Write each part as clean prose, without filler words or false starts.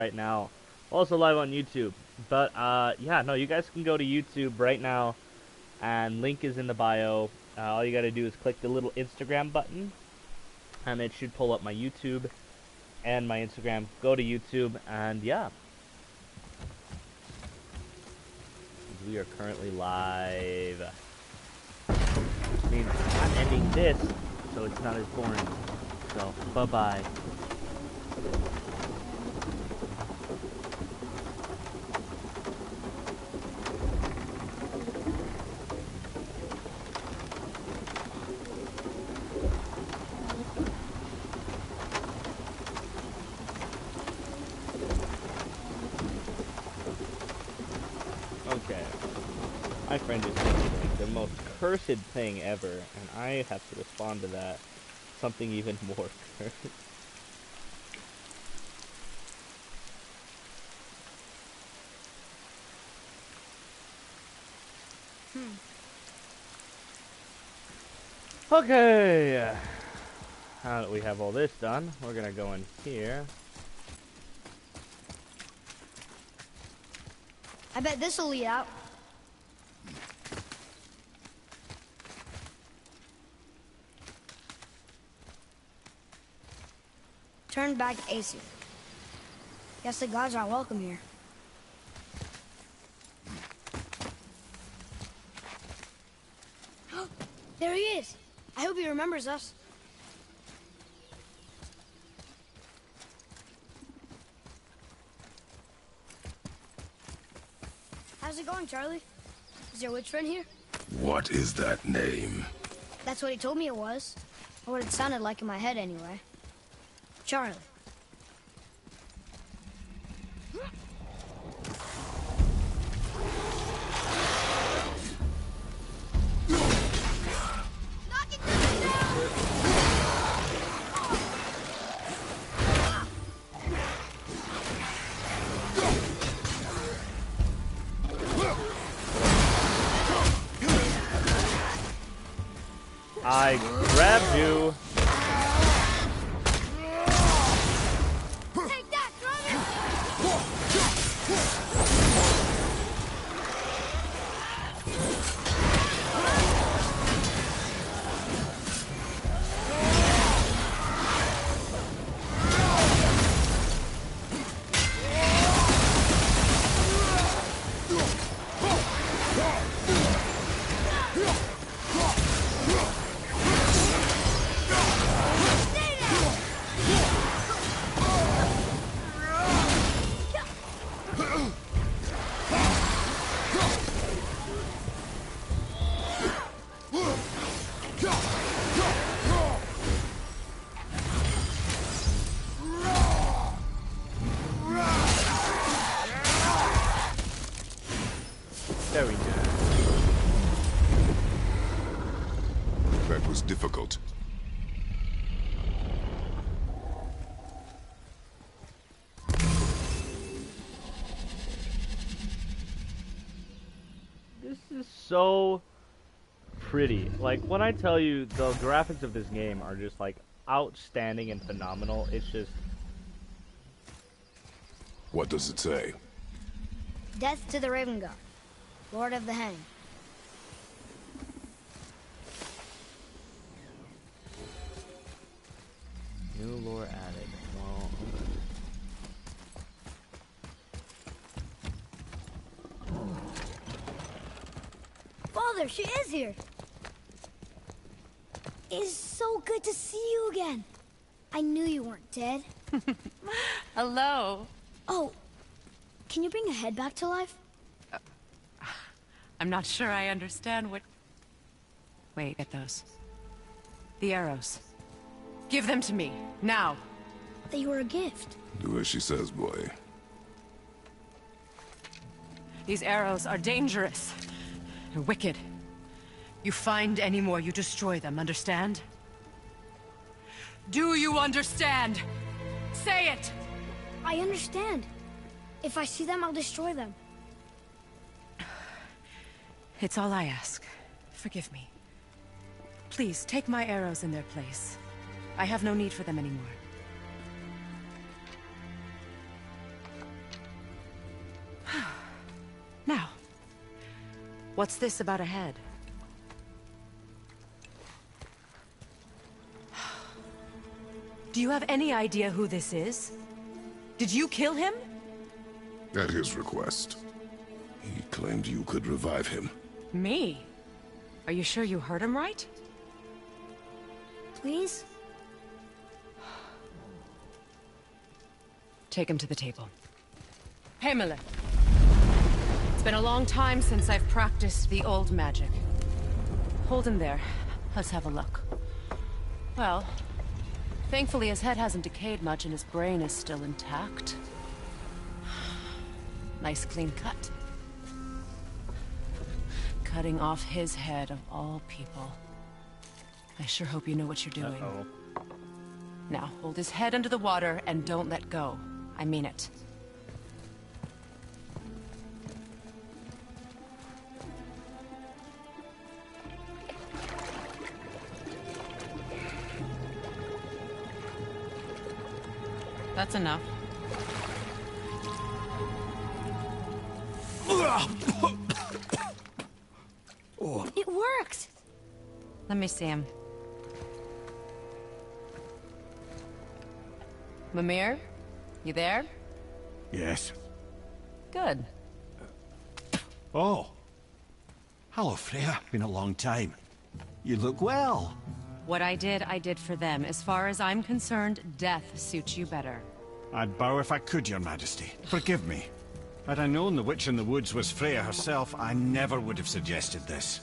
right now. Also live on YouTube. But yeah, no, you guys can go to YouTube right now, and link is in the bio. All you gotta do is click the little Instagram button, and it should pull up my YouTube and my Instagram. Go to YouTube, and yeah, we are currently live, which means I'm ending this, so it's not as boring. So bye bye. Okay. My friend just said like the most cursed thing ever, and I have to respond to that. Something even more cursed. Okay. Now that we have all this done, we're gonna go in here. I bet this'll lead out. Turn back to Aesir. Guess the gods aren't welcome here. There he is! I hope he remembers us. How's it going, Charlie? Is your witch friend here? What is that name? That's what he told me it was. Or what it sounded like in my head, anyway. Charlie. I grabbed you. Take that, There we go. That was difficult. This is so pretty. Like, when I tell you the graphics of this game are just like outstanding and phenomenal, it's just... What does it say? Death to the Raven God, Lord of the Hang. New lore added. Well, Father, she is here! It's so good to see you again. I knew you weren't dead. Hello. Oh, can you bring a head back to life? I'm not sure I understand what... Wait, get those. The arrows. Give them to me, now. They were a gift. Do as she says, boy. These arrows are dangerous. They're wicked. You find any more, you destroy them, understand? Do you understand? Say it! I understand. If I see them, I'll destroy them. It's all I ask. Forgive me. Please, take my arrows in their place. I have no need for them anymore. What's this about a head? Do you have any idea who this is? Did you kill him? At his request. He claimed you could revive him. Me? Are you sure you heard him right? Please? Take him to the table. Pamela. It's been a long time since I've practiced the old magic. Hold him there. Let's have a look. Well, thankfully his head hasn't decayed much and his brain is still intact. Nice clean cut. Cutting off his head of all people. I sure hope you know what you're doing. Uh-oh. Now, hold his head under the water and don't let go. I mean it. That's enough. It worked! Let me see him. Mimir? You there? Yes. Good. Oh. Hello, Freya. Been a long time. You look well. What I did for them. As far as I'm concerned, death suits you better. I'd bow if I could, Your Majesty. Forgive me. Had I known the witch in the woods was Freya herself, I never would have suggested this.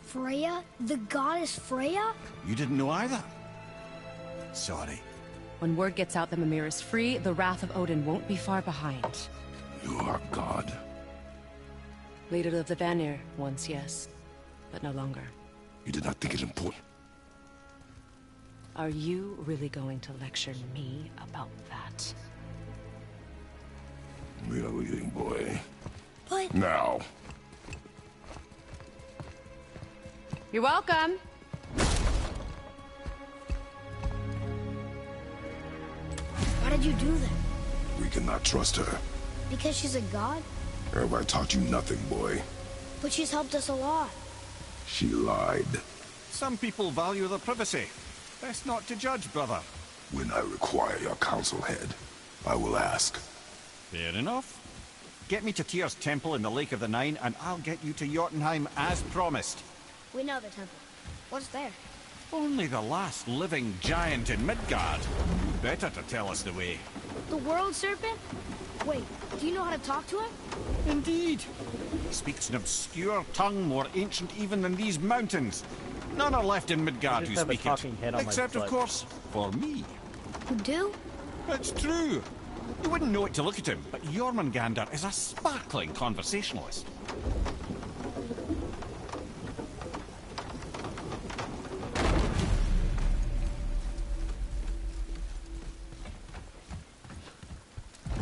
Freya? The goddess Freya? You didn't know either? Sorry. When word gets out that Mimir is free, the wrath of Odin won't be far behind. You are God. Leader of the Vanir, once yes, but no longer. You did not think it important. Are you really going to lecture me about that? We are leaving, boy. But... Now. You're welcome! Why did you do that? We cannot trust her. Because she's a god? Have I taught you nothing, boy? But she's helped us a lot. She lied. Some people value their privacy. Best not to judge, brother. When I require your council head, I will ask. Fair enough. Get me to Tyr's temple in the Lake of the Nine, and I'll get you to Jotunheim as promised. We know the temple. What's there? Only the last living giant in Midgard. Better to tell us the way. The world serpent? Wait, do you know how to talk to him? Indeed. He speaks an obscure tongue more ancient even than these mountains. None are left in Midgard I who just have a speak talking it. head on my Except, of foot. course, for me. Who do? It's true. You wouldn't know it to look at him, but Jormungandr is a sparkling conversationalist.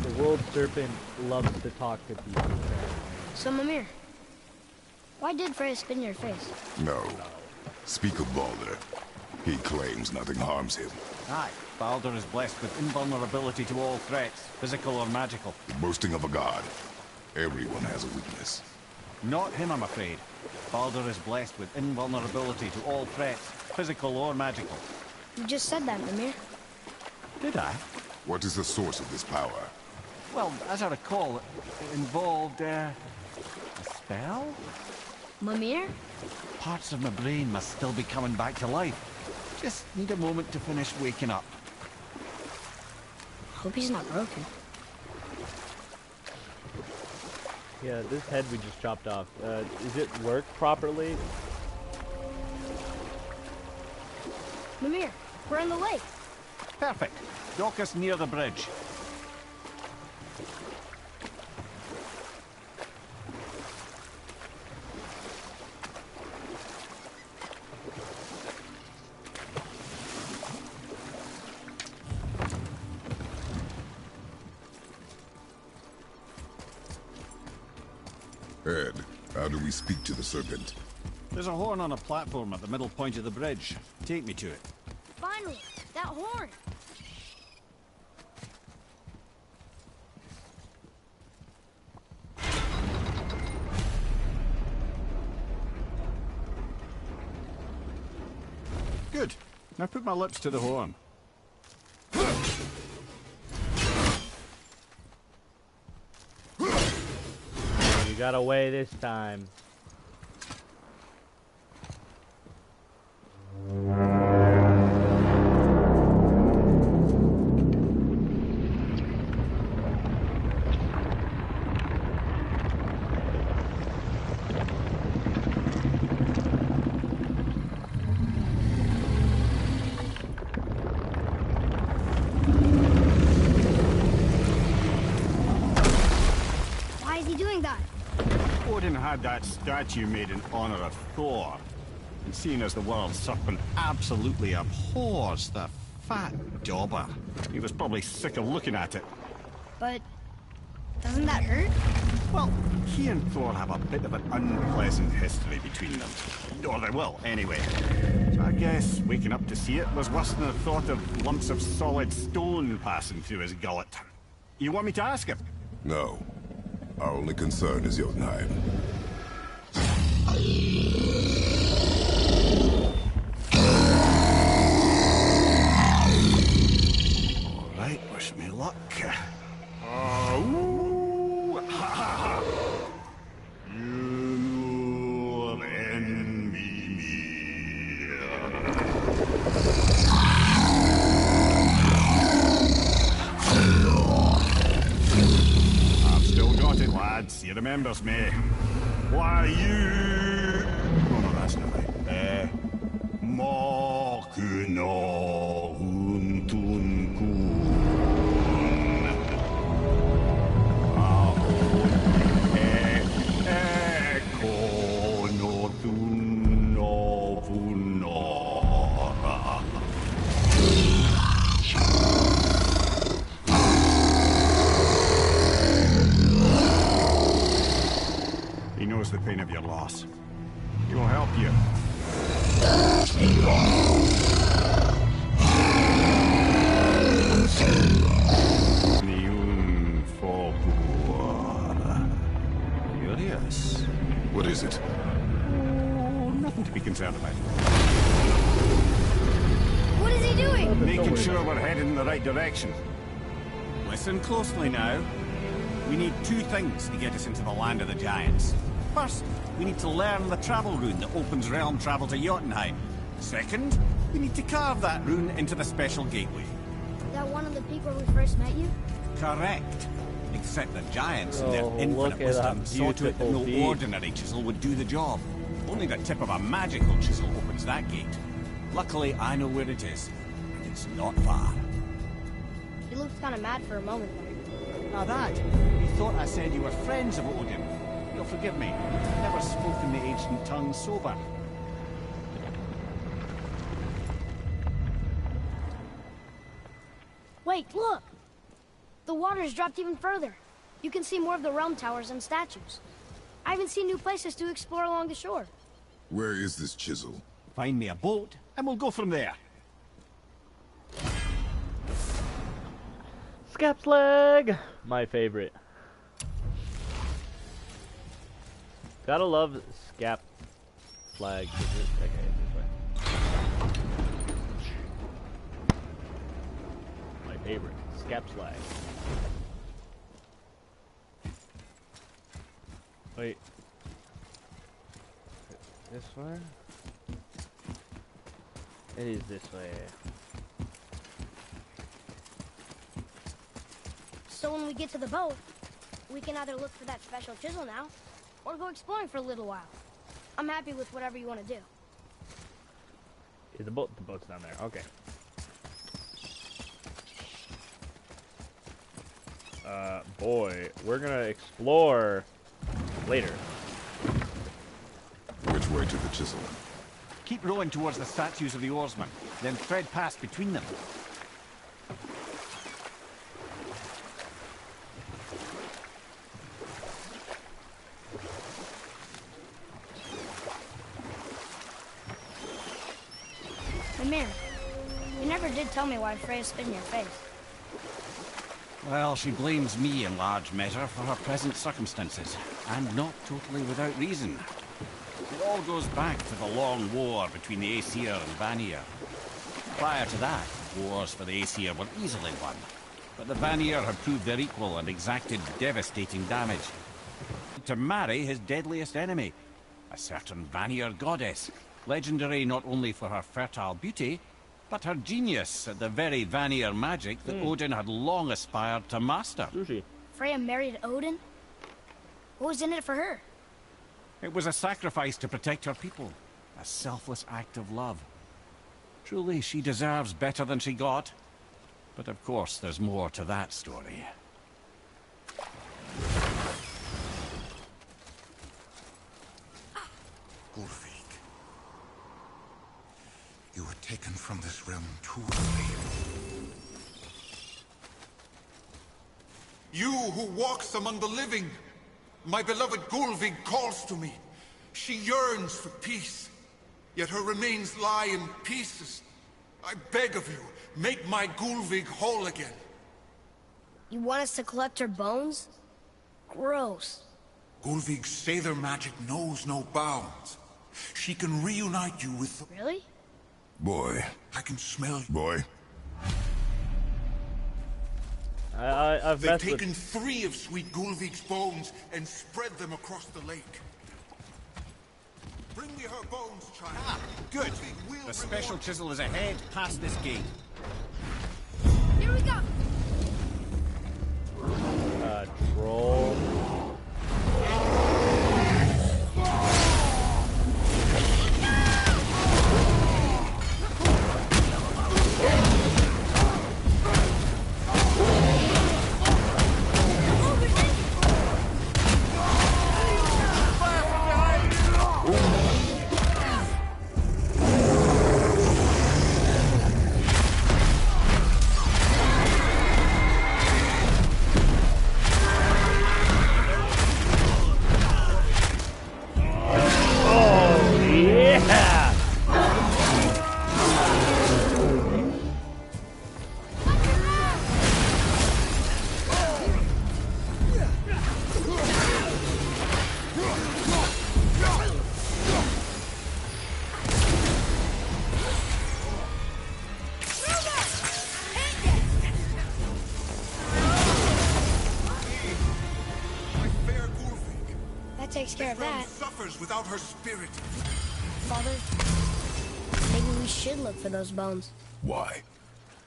The world serpent loves to talk to people. So, Mimir, why did Freya spit in your face? No. Speak of Baldur. He claims nothing harms him. Aye, Baldur is blessed with invulnerability to all threats, physical or magical. The boasting of a god. Everyone has a weakness. Not him, I'm afraid. Baldur is blessed with invulnerability to all threats, physical or magical. You just said that, Mimir. Did I? What is the source of this power? Well, as I recall, it involved, a spell? Mimir? Parts of my brain must still be coming back to life. Just need a moment to finish waking up. Hope he's not broken. Yeah, this head we just chopped off. Is it work properly? Mimir, we're in the lake. Perfect. Dock us near the bridge. Ed, how do we speak to the serpent? There's a horn on a platform at the middle point of the bridge. Take me to it. Finally, that horn. Good. Now put my lips to the horn. You got away this time. Why is he doing that? Odin had that statue made in honor of Thor. And seeing as the world serpent absolutely abhors the fat dauber, he was probably sick of looking at it. But doesn't that hurt? Well, he and Thor have a bit of an unpleasant history between them. Or they will, anyway. So I guess waking up to see it was worse than the thought of lumps of solid stone passing through his gullet. You want me to ask him? No. Our only concern is Jotunheim. All right, wish me luck. Ooh, ha, ha, ha. You envy me. I've still got it, lads. He remembers me. Why, you... Oh, no, that's not right. Mokuno Huntun Kun. Eko no Tuno Punora. He knows the pain of your loss. He will help you. Niun Folkuar. Curious. What is it? Oh, nothing to be concerned about. What is he doing? Making sure we're heading in the right direction. Listen closely now. We need two things to get us into the land of the giants. First, we need to learn the travel rune that opens realm travel to Jotunheim. Second, we need to carve that rune into the special gateway. Is that one of the peak where we first met you? Correct. Except the giants in their Oh, infinite look at wisdom that saw to it that beautiful no feat. ordinary chisel would do the job. Only the tip of a magical chisel opens that gate. Luckily, I know where it is. And it's not far. You looked kind of mad for a moment there. Now that, you thought I said you were friends of Odin. You'll forgive me. I've never spoken the ancient tongue sober. Wait, look! The water's dropped even further. You can see more of the realm towers and statues. I even see new places to explore along the shore. Where is this chisel? Find me a boat, and we'll go from there. Scap's leg! My favorite. Gotta love Scap flag. Okay, this way. My favorite. Scap's flag. Wait. This way? It is this way. So when we get to the boat, we can either look for that special chisel now, or go exploring for a little while. I'm happy with whatever you want to do. Is the boat's down there. Okay. Boy, we're gonna explore later. Which way to the chisel? Keep rowing towards the statues of the oarsmen, then thread past between them. Amir, you never did tell me why Freya spit in your face. Well, she blames me in large measure for her present circumstances, and not totally without reason. It all goes back to the long war between the Aesir and Vanir. Prior to that, wars for the Aesir were easily won, but the Vanir had proved their equal and exacted devastating damage. To marry his deadliest enemy, a certain Vanir goddess, legendary not only for her fertile beauty, but her genius at the very Vanir magic that Odin had long aspired to master. Sushi. Freya married Odin? What was in it for her? It was a sacrifice to protect her people, a selfless act of love. Truly, she deserves better than she got. But of course, there's more to that story. Gulfig, you were taken from this realm too early. You who walks among the living, my beloved Gulfig calls to me. She yearns for peace, yet her remains lie in pieces. I beg of you, make my Gulfig whole again. You want us to collect her bones? Gross. Gulfig's Sather magic knows no bounds. She can reunite you with the... Really? Boy. I can smell you. Boy. I've They've messed with... taken 3 of sweet Gulfig's bones and spread them across the lake. Bring me her bones, child. Ah, good. Gulfig will The special reward- chisel is ahead, past this gate. Here we go! Troll. My fair Gulfig. That takes care of This realm that. suffers without her spirit. Father, maybe we should look for those bones. Why?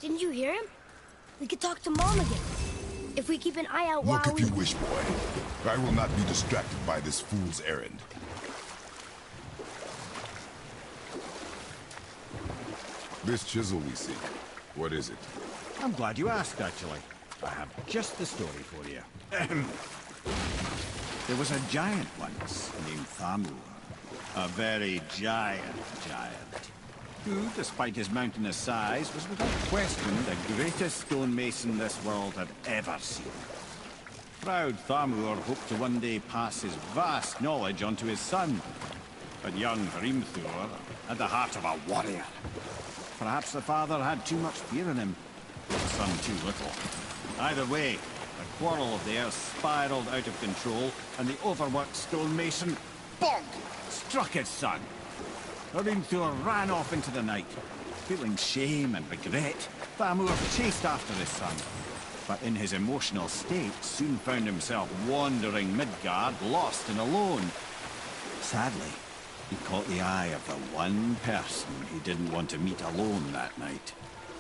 Didn't you hear him? We could talk to Mom again. If we keep an eye out Look while if you wish, boy. I will not be distracted by this fool's errand. This chisel we seek, what is it? I'm glad you asked, actually. I have just the story for you. There was a giant once named Thamur. A very giant, who, despite his mountainous size, was without question the greatest stonemason this world had ever seen. Proud Thamur hoped to one day pass his vast knowledge on to his son. But young Hrimthur had the heart of a warrior. Perhaps the father had too much fear in him, the son too little. Either way, the quarrel of theirs spiraled out of control, and the overworked stonemason, bonk, struck his son. Hrimthur ran off into the night. Feeling shame and regret, Thamur chased after his son. But in his emotional state, soon found himself wandering Midgard, lost and alone. Sadly, he caught the eye of the one person he didn't want to meet alone that night,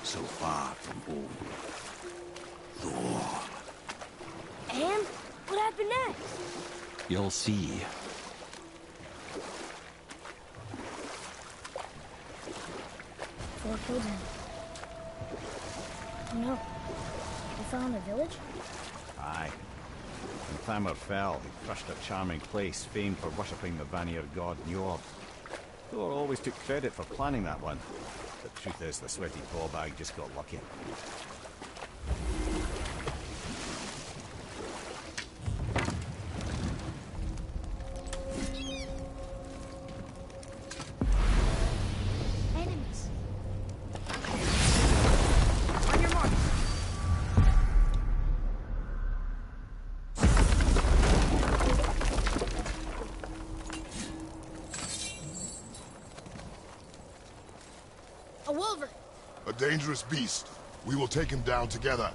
so far from home. Thor. And what happened next? You'll see. Thor killed him. Oh no. They fell in the village? Aye. When Thamur fell, he crushed a charming place famed for worshipping the Vanir god Njord. Thor always took credit for planning that one. The truth is, the sweaty ballbag just got lucky. Enemies. On your mark. dangerous beast. We will take him down together.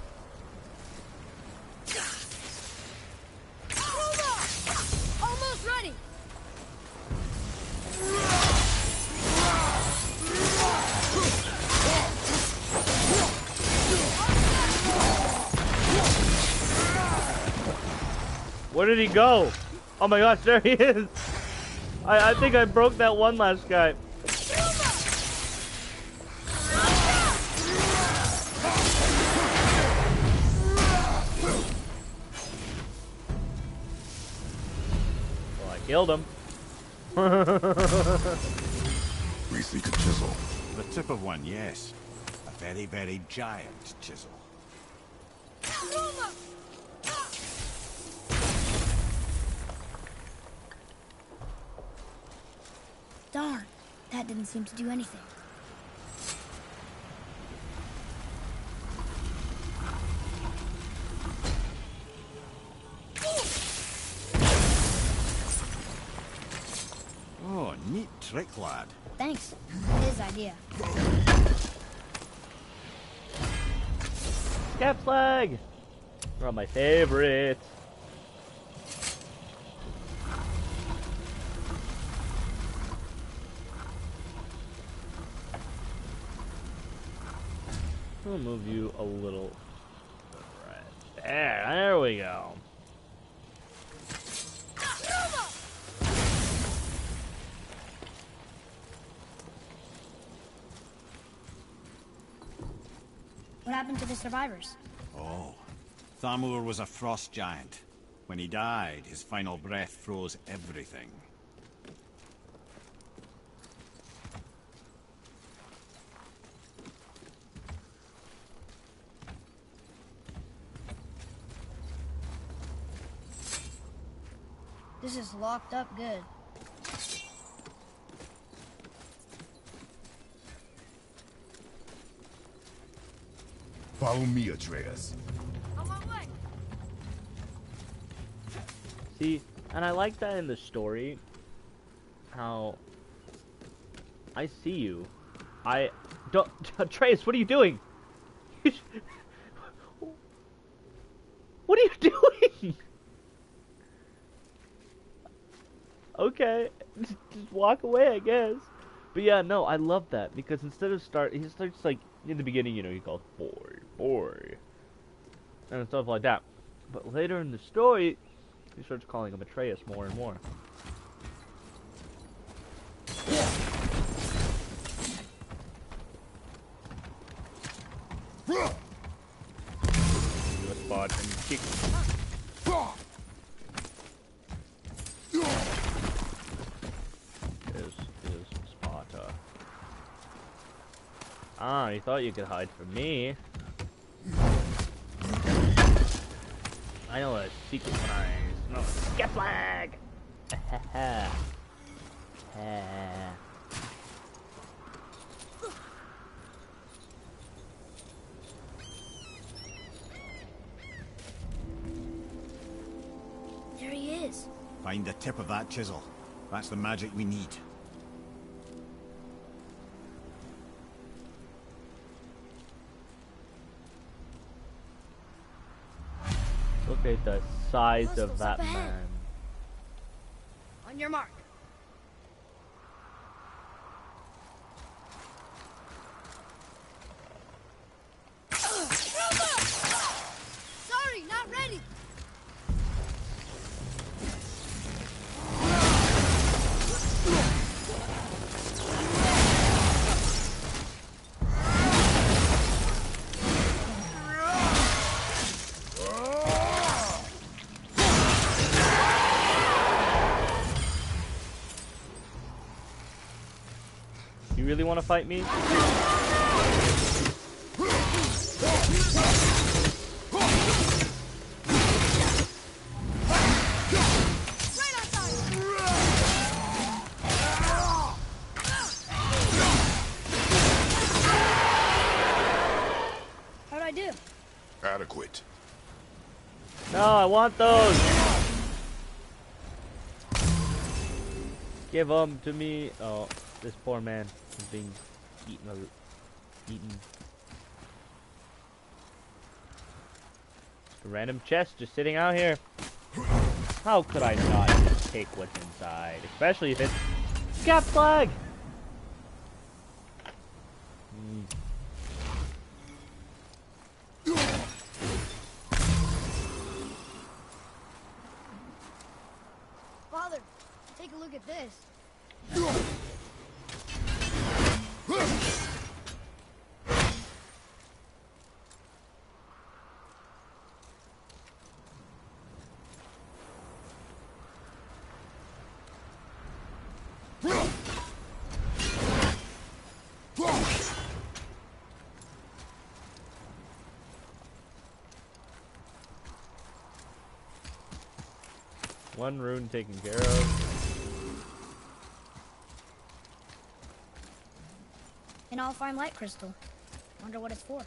Almost ready! Where did he go? Oh my gosh, there he is! I think I broke that one last guy. Well, I killed him. We seek a chisel. The tip of one, yes. A very, very giant chisel. Darn, that didn't seem to do anything. Oh, neat trick, lad. Thanks. His idea. Scat flag! They're all my favorites. We'll move you a little right there. There we go. What happened to the survivors? Oh, Thamur was a frost giant. When he died, his final breath froze everything. This is locked up good. Follow me, Atreus. On my way. See, and I like that in the story, how I see you. I don't. Atreus, what are you doing? What are you doing? Okay, just walk away, I guess. But yeah, no, I love that because instead of he starts like in the beginning, you know, he calls boy, and stuff like that. But later in the story, he starts calling him Atreus more and more. Do a spot and kick. Is Sparta. Ah, you thought you could hide from me. I know a secret when I smell a scat flag! There he is. Find the tip of that chisel. That's the magic we need. Look at the size of Hostiles that up ahead. man. On your mark. Sorry, not ready. You really want to fight me? How'd I do? Adequate. No, I want those! Give them to me. Oh, this poor man is being eaten. A random chest just sitting out here. How could I not just take what's inside? Especially if it's Scat Flag! Father, take a look at this. One rune taken care of. An all-fine light crystal. Wonder what it's for.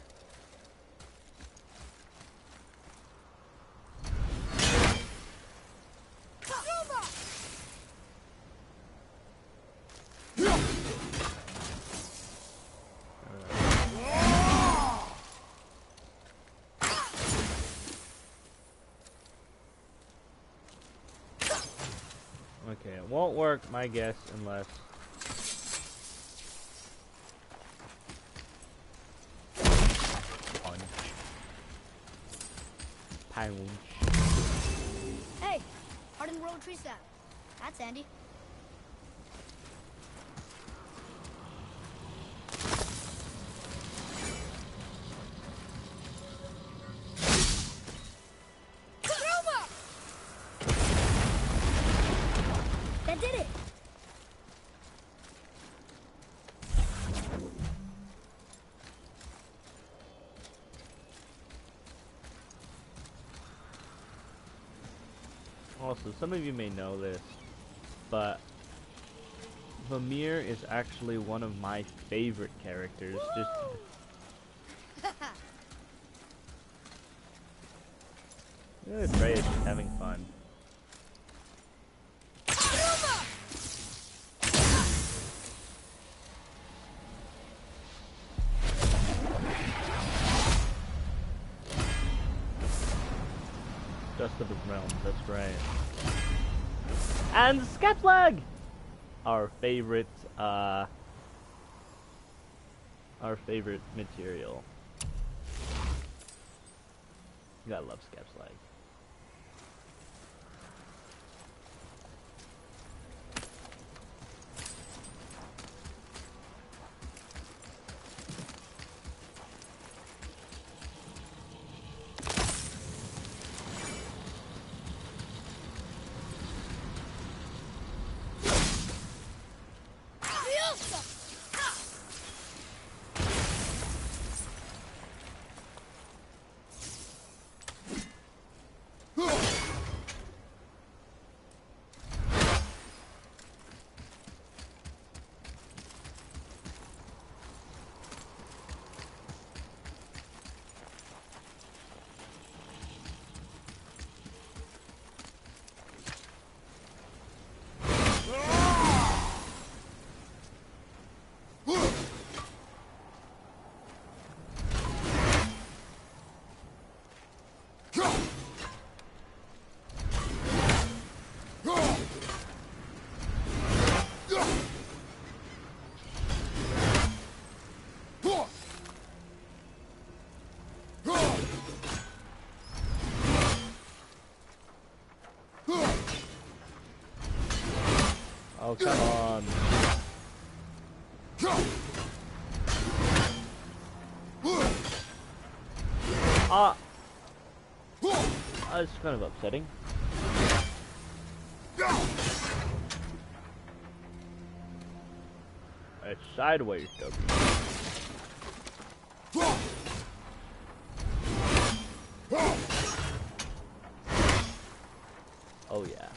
Okay, it won't work, my guess, unless... Punch. Punch. Hey, hardened road tree sap. That's handy. That did it. Also, some of you may know this, but Vamir is actually one of my favorite characters. Just really Freya's just having fun. Dust of his realms, that's right. And Scat Flag! Our favorite material. You gotta love Scat Flag. Oh, come on. It's kind of upsetting. It's sideways, W. Oh, yeah.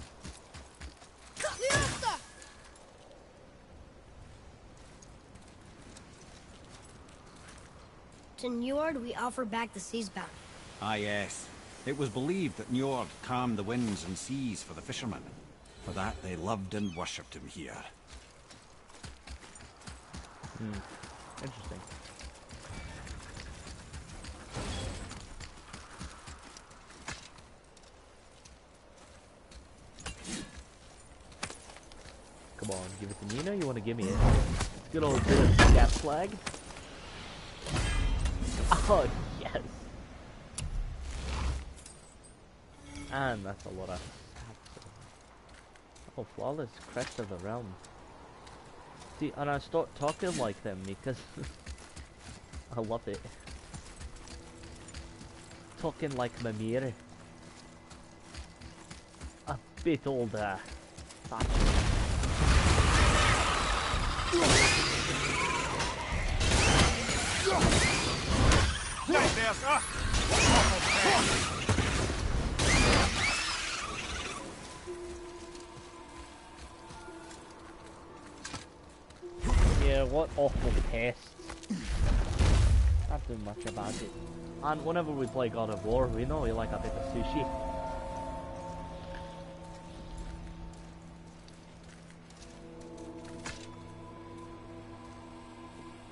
To Njord, we offer back the sea's bounty. Ah, yes. It was believed that Njord calmed the winds and seas for the fishermen. For that, they loved and worshipped him here. Interesting. Come on, give it to me. You know you want to give me it. It's a good old bit of scat flag. Oh, yes. And that's a lot of... Oh, flawless crest of the realm. See, and I start talking like them because I love it. Talking like my mirror. A bit older. Yeah, what awful pests. Not doing much about it. And whenever we play God of War, we know we like a bit of sushi.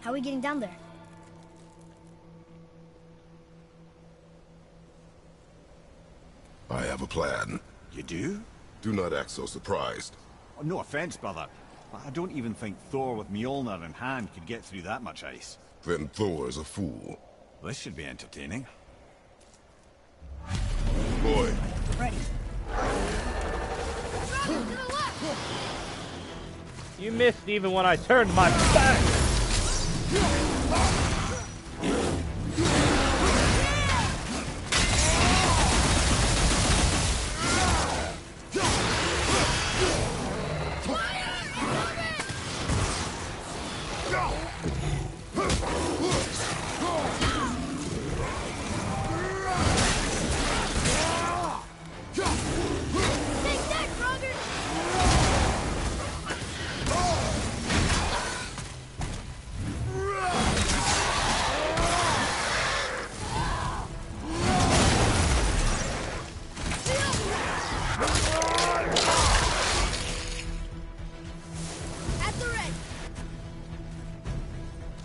How are we getting down there? I have a plan. You do? Do not act so surprised. Oh, no offense, brother, but I don't even think Thor with Mjolnir in hand could get through that much ice. Then Thor is a fool. This should be entertaining. Boy, Ready. You missed even when I turned my back!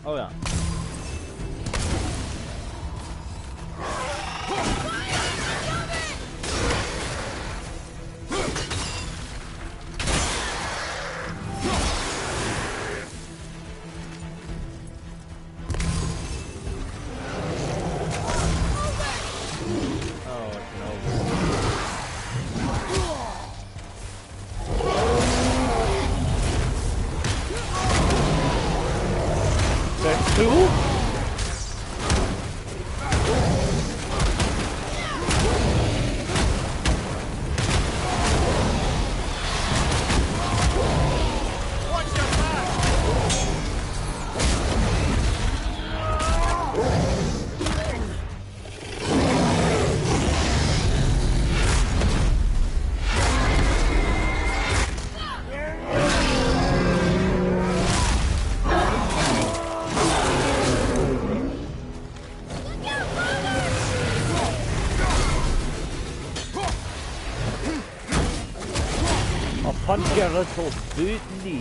Oh yeah. Oh, it's an over. There's two? I'll punch your little booty.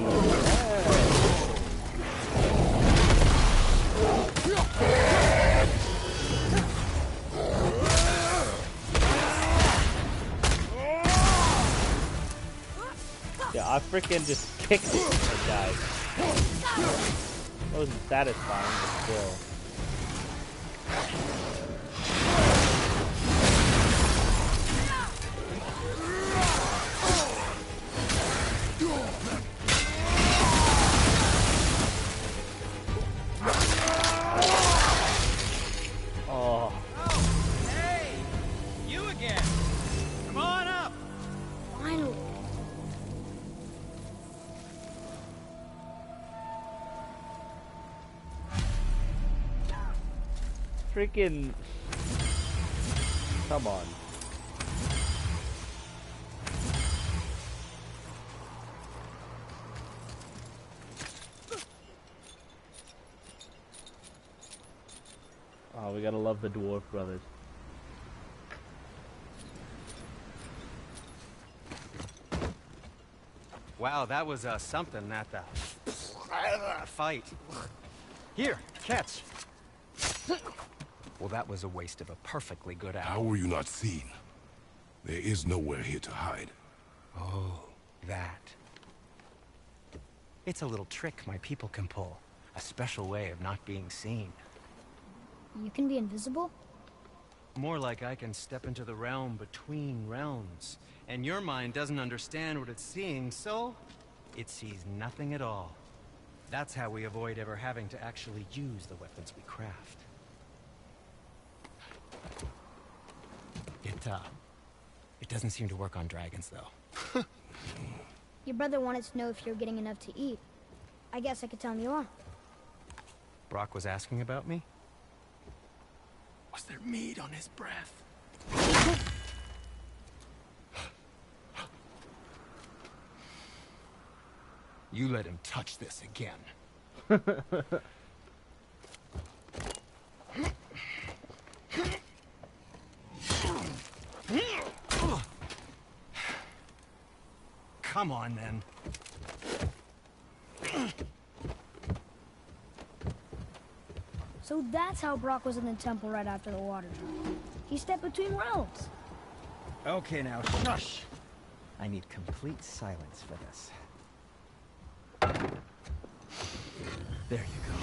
Yeah, I freaking just kicked it and died. That wasn't satisfying, but still. Oh. Hey! You again! Come on up! Finally. Freaking. Come on. Oh, we gotta love the dwarf brothers. Wow, that was something at the fight. Here, catch. Well, that was a waste of a perfectly good how apple. were you not seen? There is nowhere here to hide. Oh, that. It's a little trick my people can pull. A special way of not being seen. You can be invisible? More like I can step into the realm between realms. And your mind doesn't understand what it's seeing, so it sees nothing at all. That's how we avoid ever having to actually use the weapons we craft. It doesn't seem to work on dragons, though. Your brother wanted to know if you're getting enough to eat. I guess I could tell him you are. Brock was asking about me? Was there meat on his breath? You let him touch this again. Come on, then. So that's how Brock was in the temple right after the water dropped. He stepped between realms. Okay, now, shush! I need complete silence for this. There you go.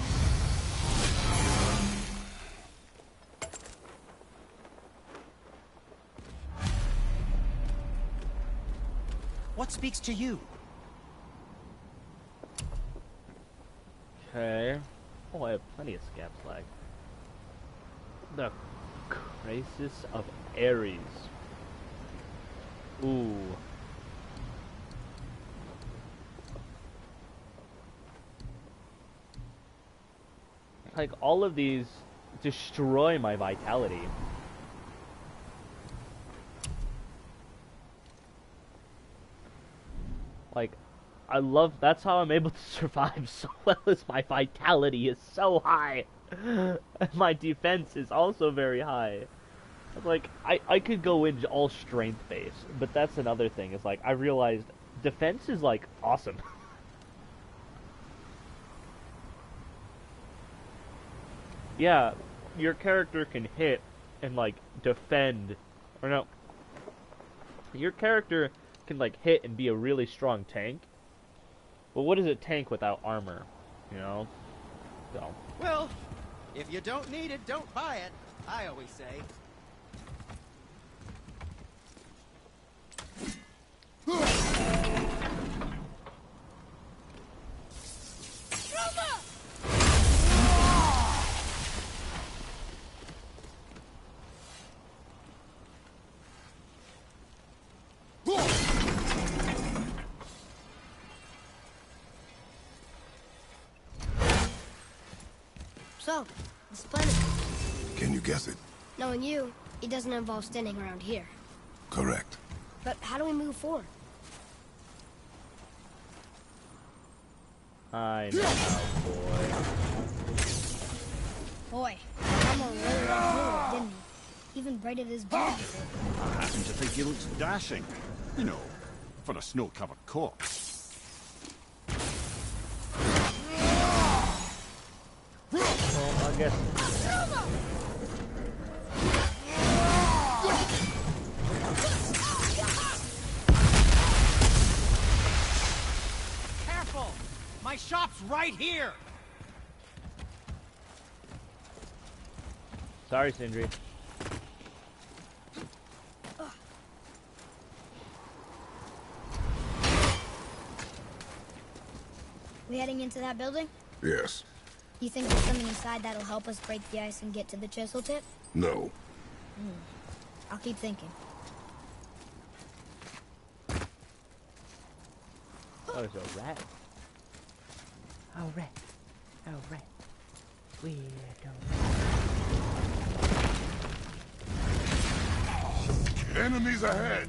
What speaks to you? Okay. Oh, I have plenty of scab slag. The Crisis of Ares. Ooh. Like, all of these destroy my vitality. Like, I love, that's how I'm able to survive so well, is my vitality is so high. And my defense is also very high. Like, I could go in all strength base, but that's another thing, is like, I realized defense is like awesome. Yeah, your character can hit and like defend, or no, your character can like hit and be a really strong tank. But what is a tank without armor? You know? So. Well, if you don't need it, don't buy it, I always say. So, this planet, Can you guess it? knowing you, it doesn't involve standing around here. Correct. But how do we move forward? I know how, boy. Boy, Elmo really ran forward, didn't he? Even braided his beard before. I happen to think he looks dashing. You know, for a snow-covered corpse. Well, I guess. Careful! My shop's right here! Sorry, Sindri. We heading into that building? Yes. You think there's something inside that'll help us break the ice and get to the chisel tip? No. I'll keep thinking. Oh, it's a rat. Oh, rat. Oh, rat. Weirdo. Enemies ahead!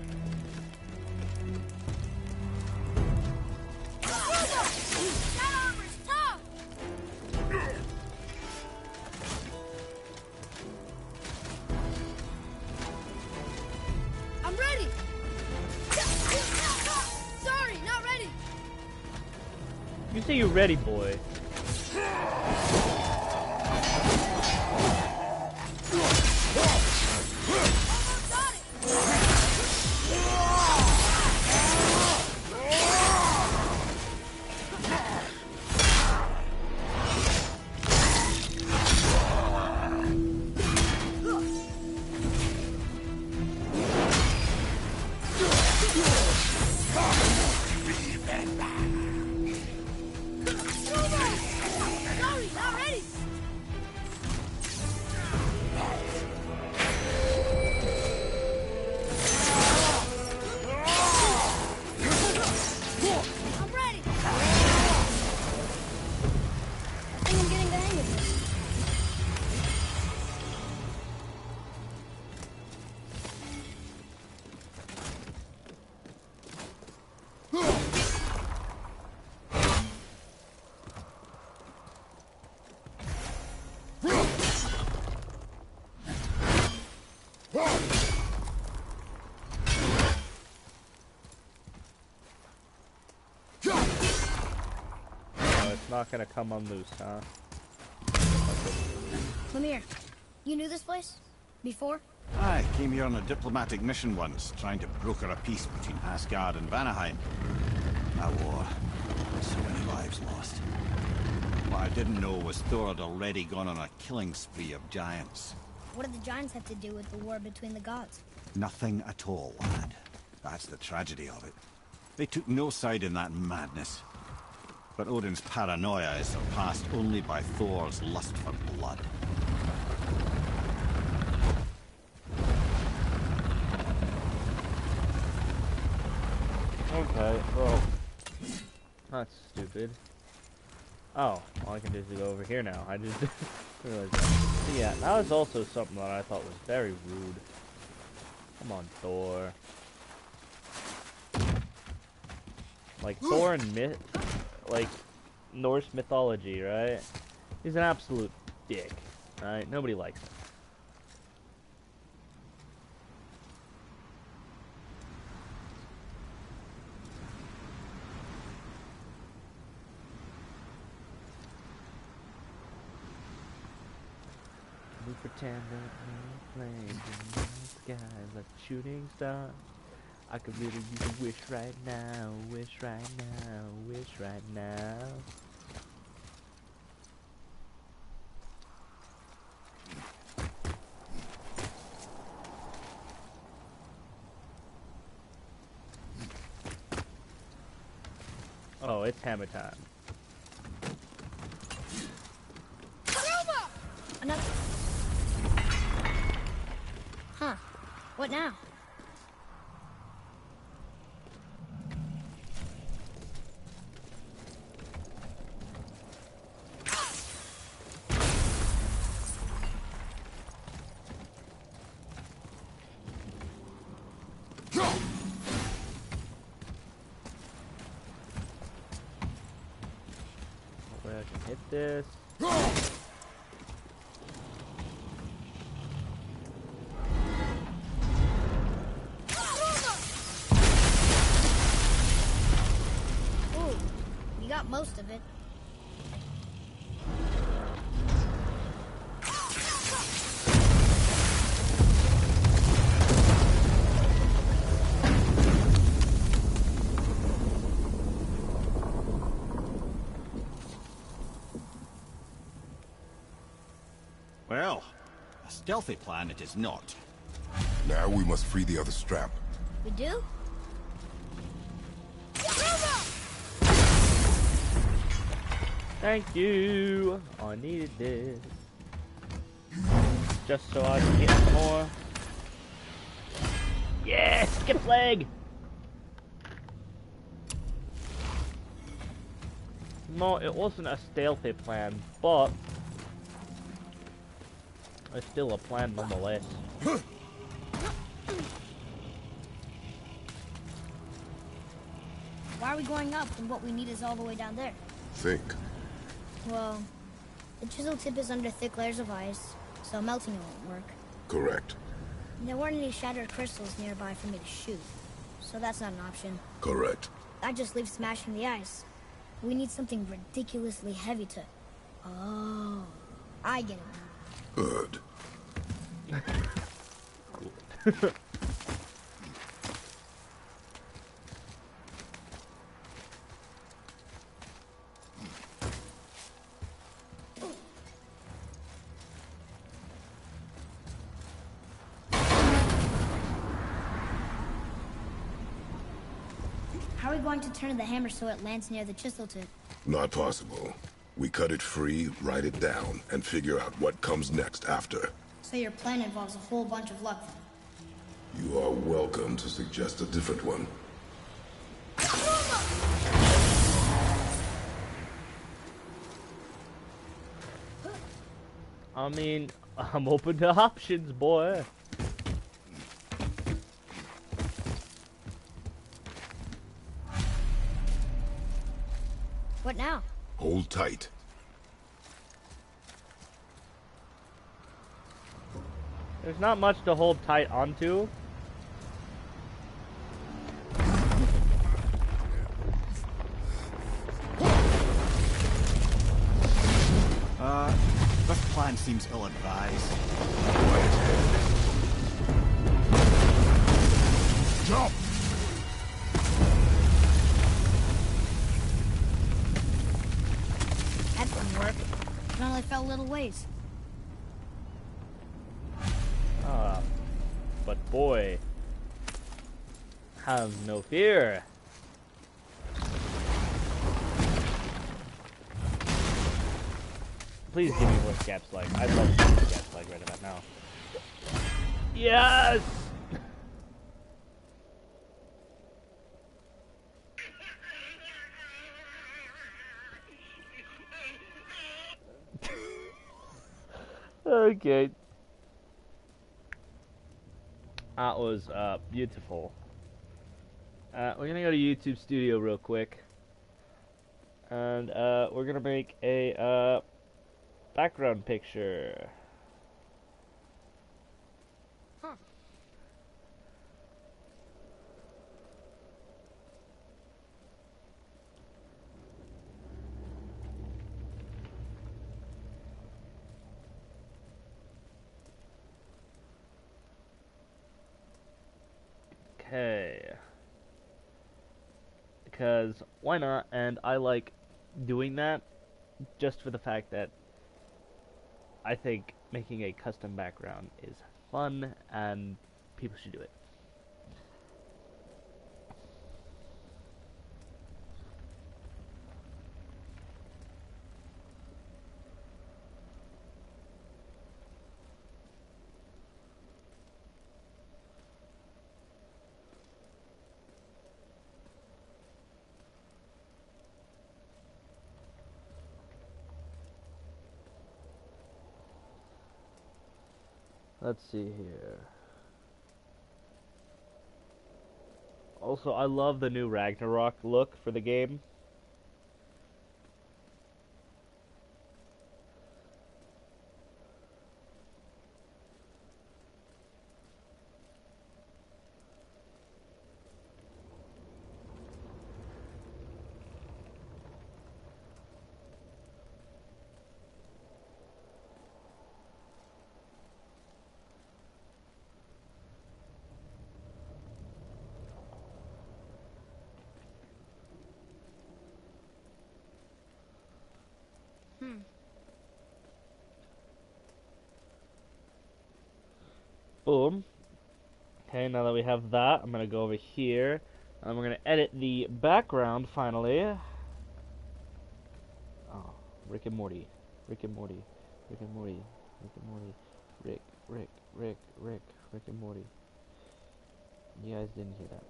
That armor's tough! I'm ready! Sorry, not ready! You say you're ready, boy. Almost got it! Sorry, not ready! I'm ready! I think I'm getting the hang of this. No, it's not gonna come unloose, huh? Come here. You knew this place? Before? I came here on a diplomatic mission once, trying to broker a peace between Asgard and Vanaheim. A war. So many lives lost. What I didn't know was Thor had already gone on a killing spree of giants. What did the giants have to do with the war between the gods? Nothing at all, lad. That's the tragedy of it. They took no side in that madness. But Odin's paranoia is surpassed only by Thor's lust for blood. Okay, well, that's stupid. Oh, all I can do is go over here now. I just realized that. So yeah, that was also something that I thought was very rude. Come on, Thor. Like, Thor in like, Norse mythology, right? He's an absolute dick, right? Nobody likes him. We pretend that we're playing in the sky like shooting stars. I could really use a wish right now, wish right now, wish right now. Oh, it's hammer time. Another. Huh. What now? Where I can hit this. Ooh, you got most of it. Well, a stealthy plan it is not. Now we must free the other strap. We do? Thank you. I needed this. Just so I can get some more. Yes, skip leg. No, it wasn't a stealthy plan, but it's still a plan nonetheless. Why are we going up when what we need is all the way down there? Think. Well, the chisel tip is under thick layers of ice, so melting it won't work. Correct. There weren't any shattered crystals nearby for me to shoot, so that's not an option. Correct. That just leaves smashing the ice. We need something ridiculously heavy to... Oh, I get it now. Good. How are we going to turn the hammer so it lands near the chisel tip? Not possible. We cut it free, write it down, and figure out what comes next after. So your plan involves a whole bunch of luck then? You are welcome to suggest a different one. I mean, I'm open to options, boy. What now? Hold tight. There's not much to hold tight onto. This plan seems ill-advised. Jump! That didn't work. It only fell a little ways. But boy, have no fear. Please give me more scab slag. I'd love to see scab slag right about now. Yes! Okay. That was beautiful. We're gonna go to YouTube Studio real quick. And we're gonna make a background picture. Huh. Okay. Because why not? And I like doing that just for the fact that I think making a custom background is fun and people should do it. Let's see here. Also, I love the new Ragnarok look for the game. Boom. Okay, now that we have that, I'm gonna go over here and we're gonna edit the background finally. Oh, Rick and Morty. Rick and Morty. Rick and Morty. Rick and Morty. Rick and Morty. You guys didn't hear that.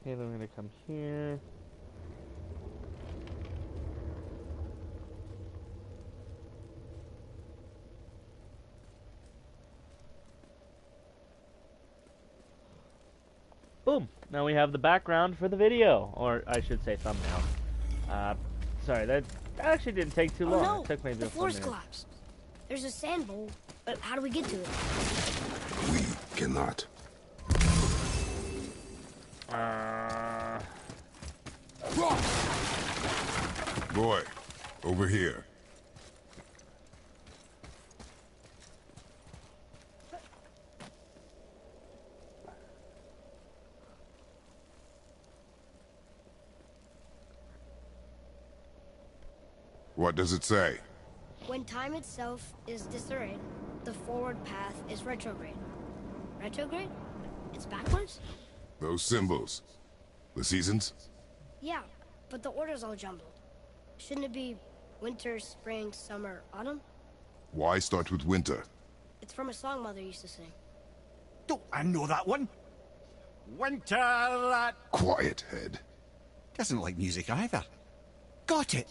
Okay, then we're gonna come here. Boom! Now we have the background for the video, or I should say thumbnail. Sorry, that actually didn't take too long. No, It took maybe the a few floor's minutes. collapsed. There's a sand bowl, but how do we get to it? We cannot. Boy, over here. What does it say? When time itself is disarrayed, the forward path is retrograde. Retrograde? It's backwards? Those symbols. The seasons? Yeah, but the order's all jumbled. Shouldn't it be winter, spring, summer, autumn? Why start with winter? It's from a song Mother used to sing. Don't I know that one? Winter that Quiet, head. doesn't like music either. Got it.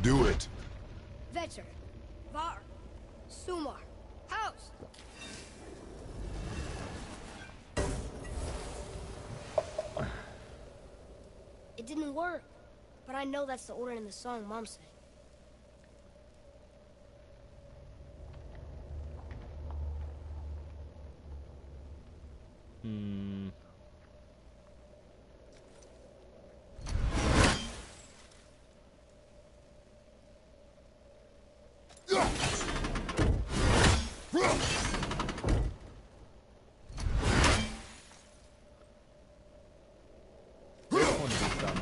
Do it. Vetter, Var, Sumar, House. It didn't work, but I know that's the order in the song Mom sang. This one would be summer.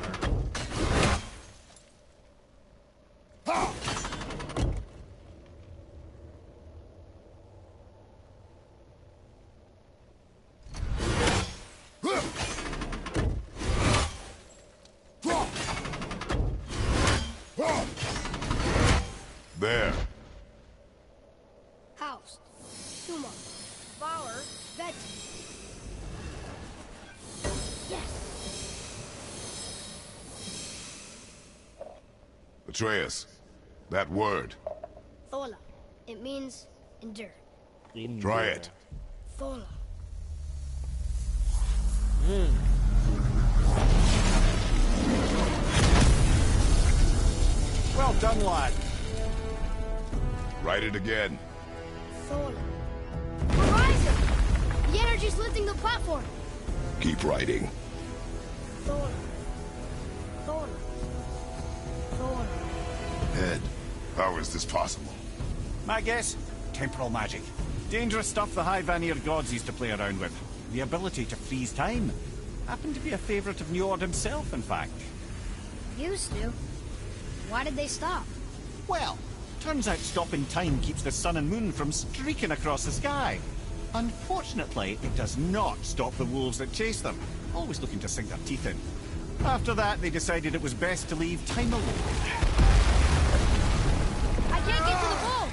There. House, Sumar, Var, Vetter. Yes. Atreus. That word. Thola. It means endure. Try it. Thola. Well done, lad. Write it again. Thola. Horizon! The energy's lifting the platform. Keep writing. Thola. Thola. Thola. Head. How is this possible? My guess? Temporal magic. Dangerous stuff the High Vanir gods used to play around with. The ability to freeze time. Happened to be a favourite of Njord himself, in fact. Used to. Why did they stop? Well, turns out stopping time keeps the sun and moon from streaking across the sky. Unfortunately, it does not stop the wolves that chase them, always looking to sink their teeth in. After that, they decided it was best to leave time alone. I can't get to the bull!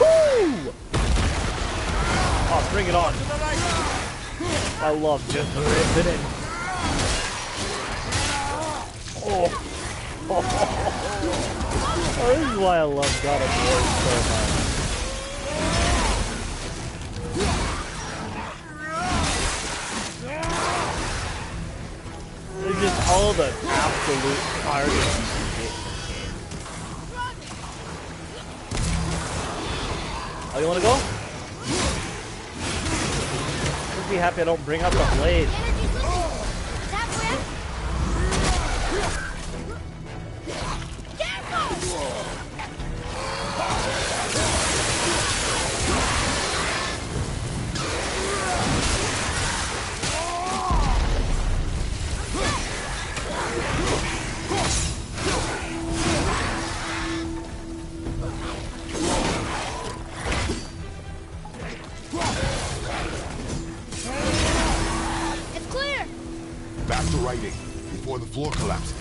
Woo! Oh, bring it on. I love just ripping it. Oh. Oh, this is why I love God of War so much. It's just all the absolute carnage you can get in this game. Oh, you wanna go? Just be happy I don't bring up the blade. The energy's lifting! Is that Brad? It's clear! Back to writing, before the floor collapses.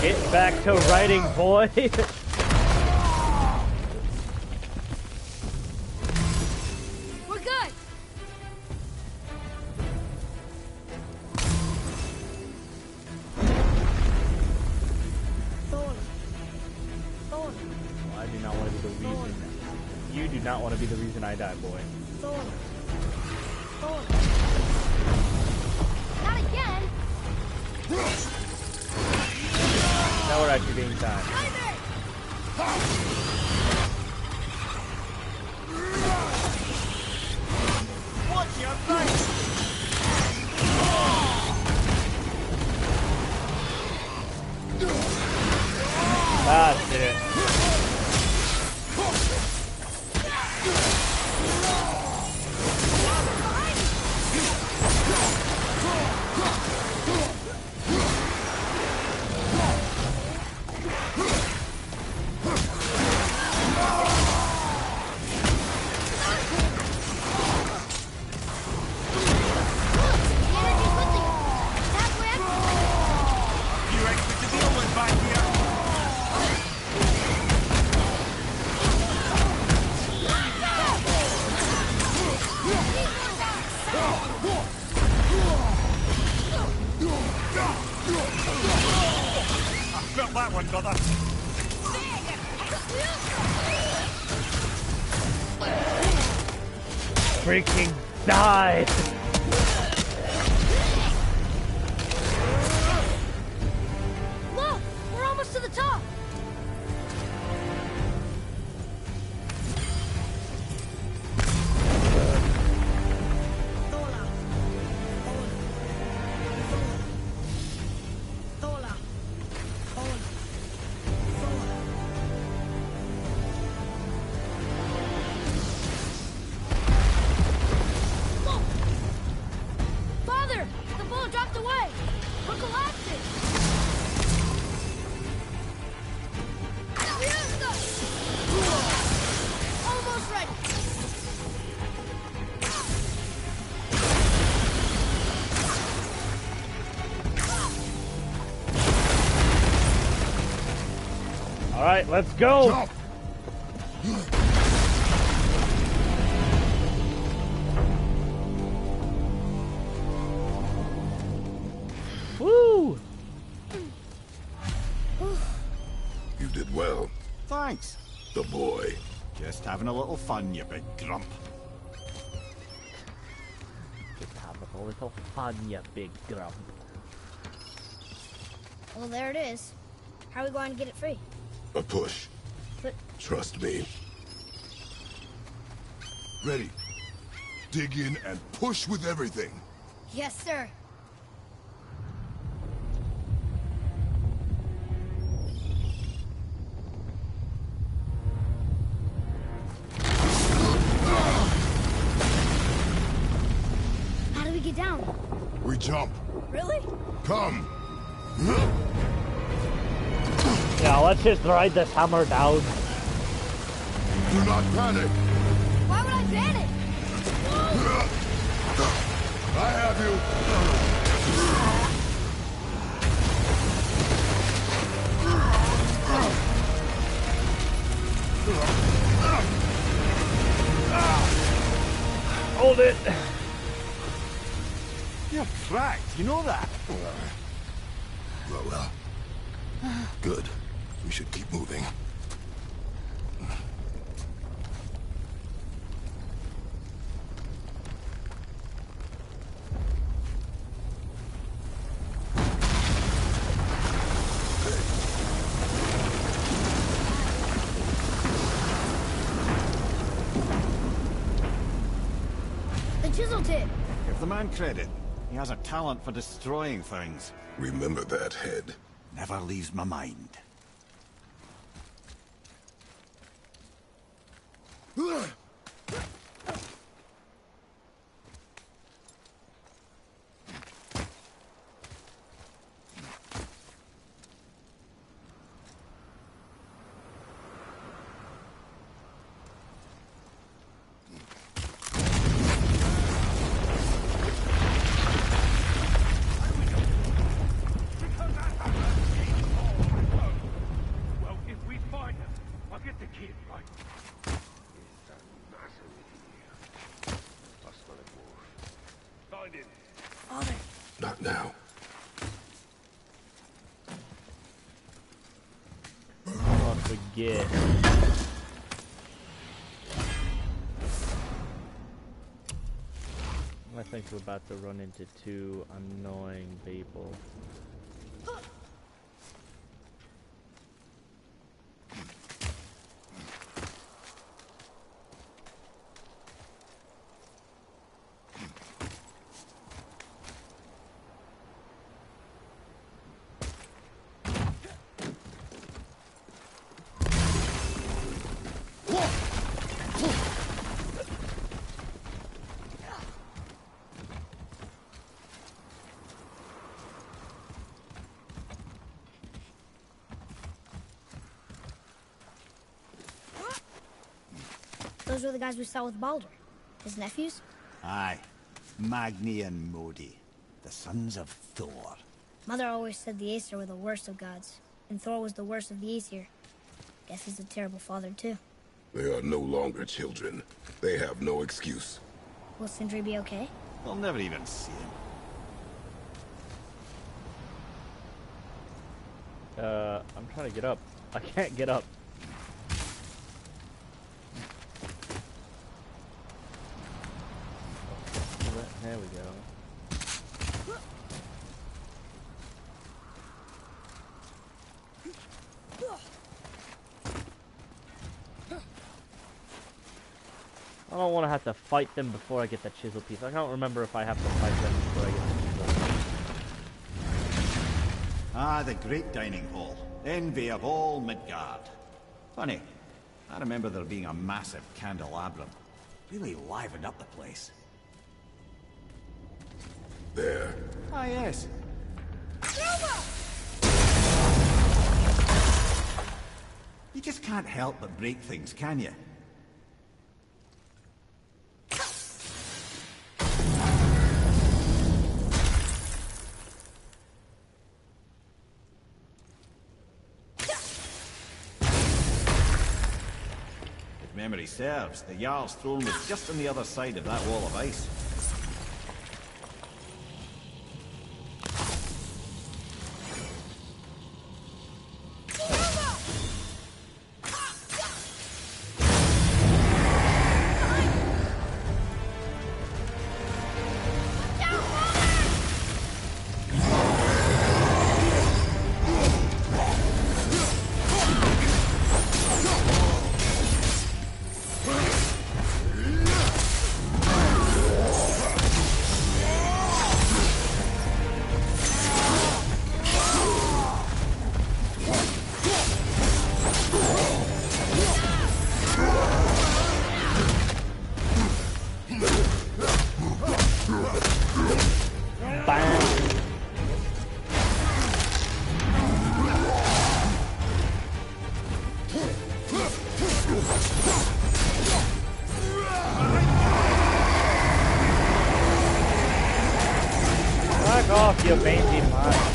Get back to writing, boy. We're good. I do not want to be the reason. You do not want to be the reason I die, boy. Not again. Now we're actually being time. Watch your face! That's it. You expect to deal with back here? I felt that one, brother. Freaking die. Look, we're almost to the top. Father, the boat dropped away. We're collapsing. Almost ready. All right, let's go. Jump! Woo! You did well. Thanks. The boy. Just having a little fun, you big grump. Just have a little fun, you big grump. Well, there it is. How are we going to get it free? A push. But Trust me. Ready. Dig in and push with everything. yes, sir. How do we get down? We jump. Really? Come. Yeah, let's just ride this hammer down. Do not panic. Why would I panic? I have you. Hold it. You're cracked, you know that? Well. Good. We should keep moving. The chisel tip. Give the man credit. He has a talent for destroying things. Remember that, head. Never leaves my mind. Father. Not now. Don't forget. I think we're about to run into two annoying people. Those were the guys we saw with Baldur. His nephews? Aye. Magni and Modi, the sons of Thor. Mother always said the Aesir were the worst of gods, and Thor was the worst of the Aesir. Guess he's a terrible father, too. They are no longer children. They have no excuse. Will Sindri be okay? We'll never even see him. I'm trying to get up. I can't get up. There we go. I don't want to have to fight them before I get the chisel piece. I don't remember if I have to fight them before I get the chisel piece. Ah, the great dining hall. Envy of all Midgard. Funny, I remember there being a massive candelabrum. Really livened up the place. There. Ah, yes. You just can't help but break things, can you? If memory serves, the Jarl's throne was just on the other side of that wall of ice. Fuck off, you mangy man.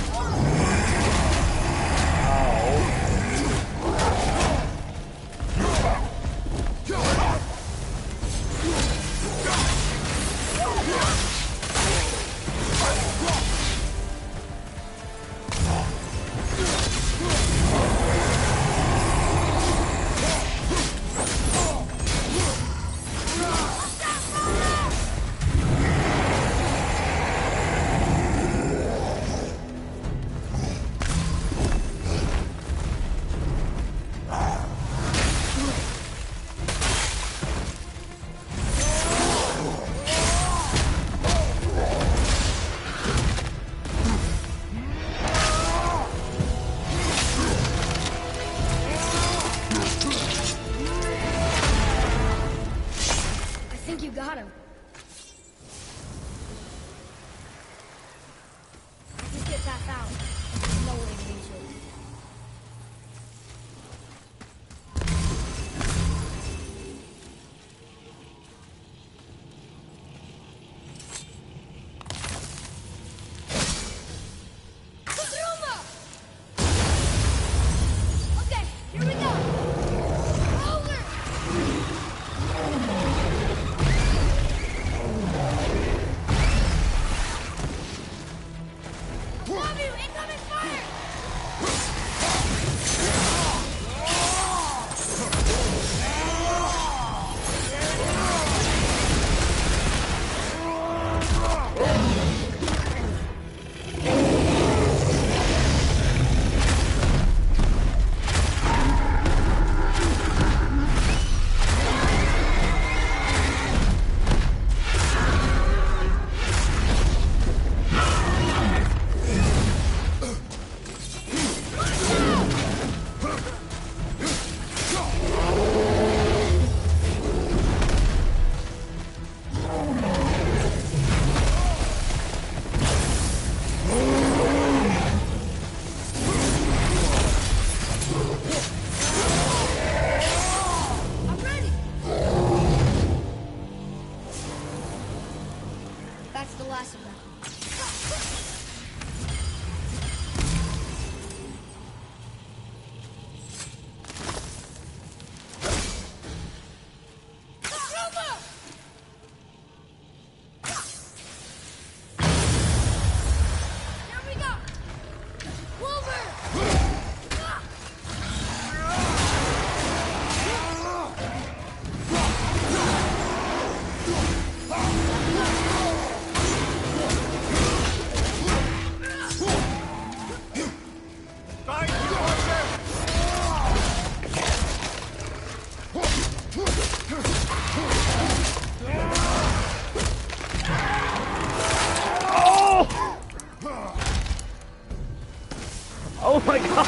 Oh my god!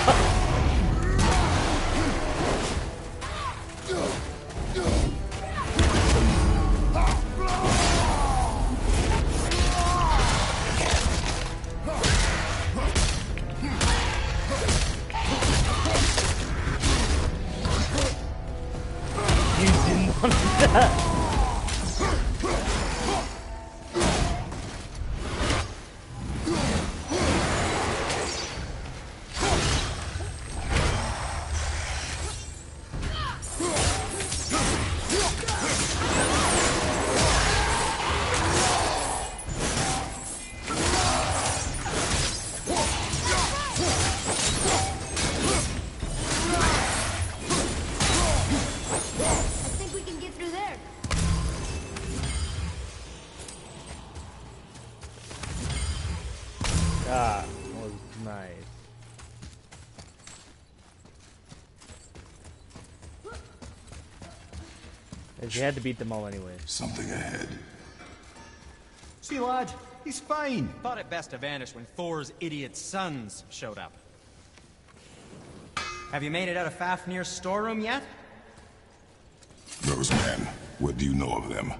You didn't want that. I think we can get through there. Ah, that was nice. As you had to beat them all anyway. Something ahead. See, lad, he's fine. Thought it best to vanish when Thor's idiot sons showed up. Have you made it out of Fafnir's storeroom yet? Those men, what do you know of them?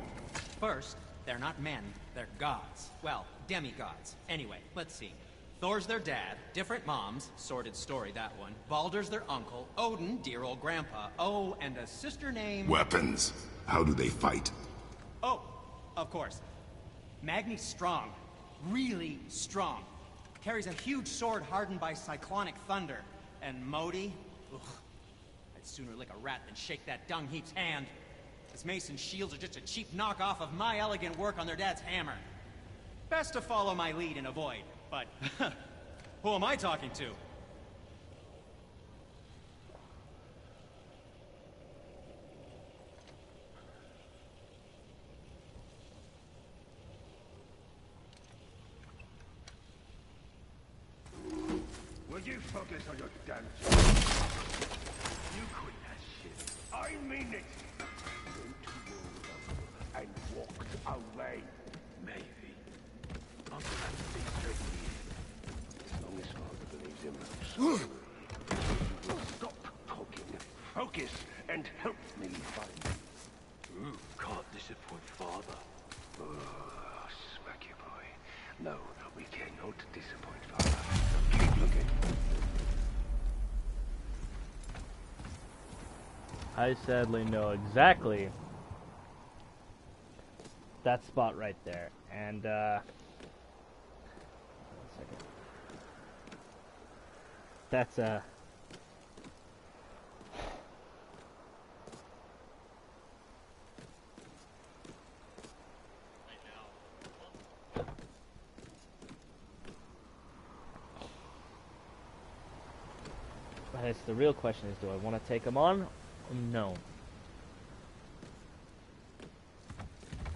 First, they're not men, they're gods. Well, demigods. Anyway, let's see. Thor's their dad, different moms, sordid story that one. Baldur's their uncle, Odin, dear old grandpa. Oh, and a sister named... Weapons. How do they fight? Oh, of course. Magni's strong. Really strong. Carries a huge sword hardened by cyclonic thunder. And Modi? Ugh. I'd sooner lick a rat than shake that dung heap's hand. His mason's shields are just a cheap knockoff of my elegant work on their dad's hammer. Best to follow my lead and avoid, but who am I talking to? Would you focus on your damn job? You quit that shit. I mean it. Went to war and walked away. Maybe. I'm gonna have to be straight with you. As long as Father believes him. So, you will stop talking, focus, and help me find. Can't disappoint Father. Oh, smack you, boy. No, we cannot disappoint Father. Keep looking. I sadly know exactly that spot right there. And, one second. That's, the real question is, do I want to take him on? No.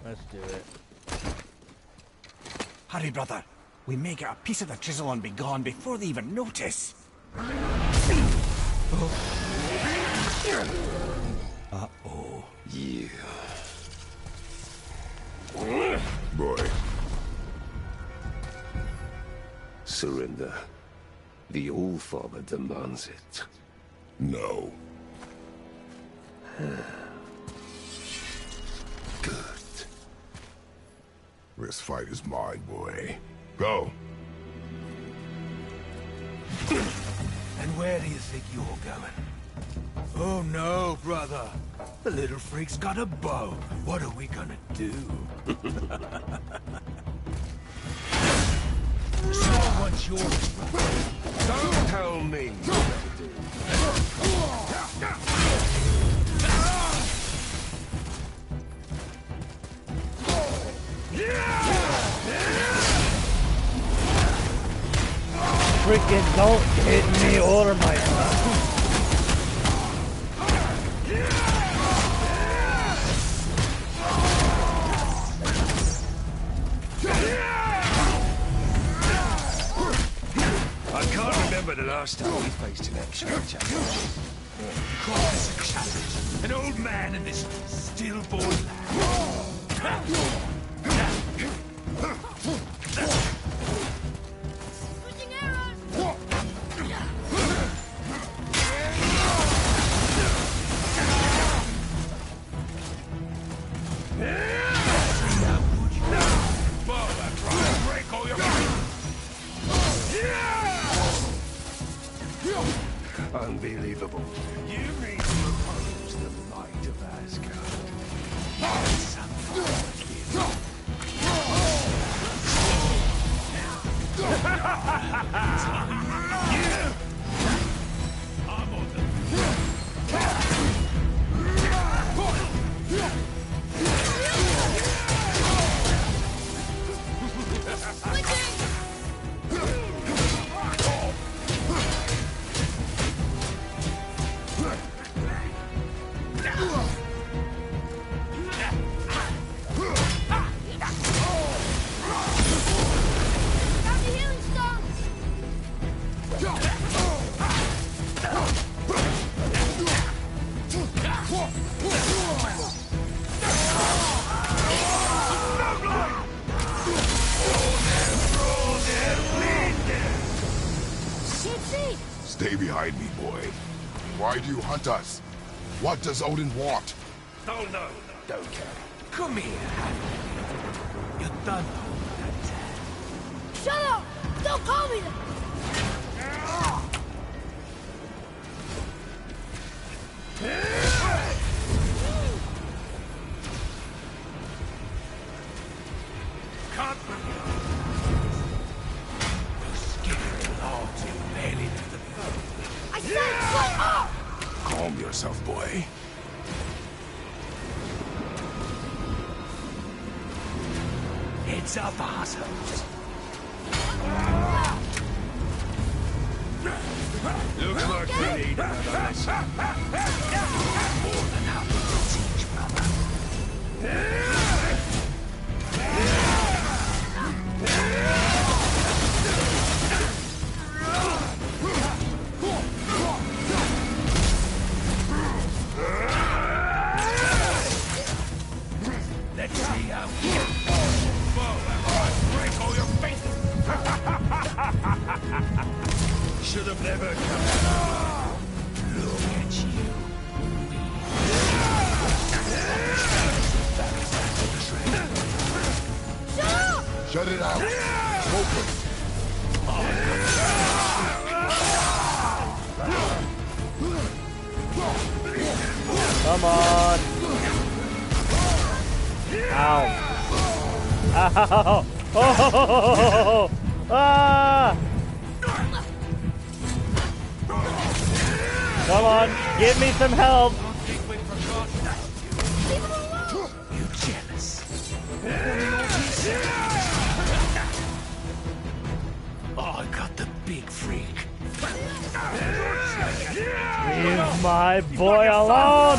Let's do it. Hurry, brother. We may get a piece of the chisel and be gone before they even notice. Uh-oh. Yeah. Boy. Surrender. The All-Father demands it. No. Good. This fight is mine, boy. Go. And where do you think you're going? Oh no, brother. The little freak's got a bow. What are we gonna do? So what's yours? Don't tell me what to do. Freaking don't hit me or my son. I can't remember the last time we faced an actual challenge. Cross a challenge. An old man and this stillborn lad. Switching arrows! Unbelievable. You mean to oppose the might of Asgard? That's I'm on the Got the healing stones! Can't see! Stay behind me, boy. Why do you hunt us? What does Odin want? Oh no, don't care. Come here, you're done. Shut up! Don't call me that! Can't believe it. Your skin logs you barely left the bone. I said shut up! Calm yourself, boy. Heads up, assholes. Looks like we need another lesson. More than happy to teach, brother. Let's see how. Whoa, break all your faces! Should have never come. Look at you. Shut up! Shut it out. Focus. Come on. Ow. Ow. Oh. Ah. Come on. Give me some help. You jealous? I got the big freak. Leave my boy alone.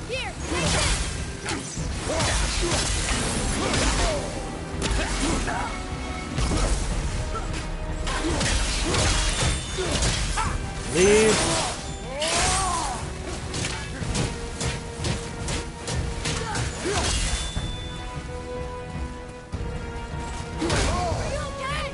Here, take this! Leave. Are you okay?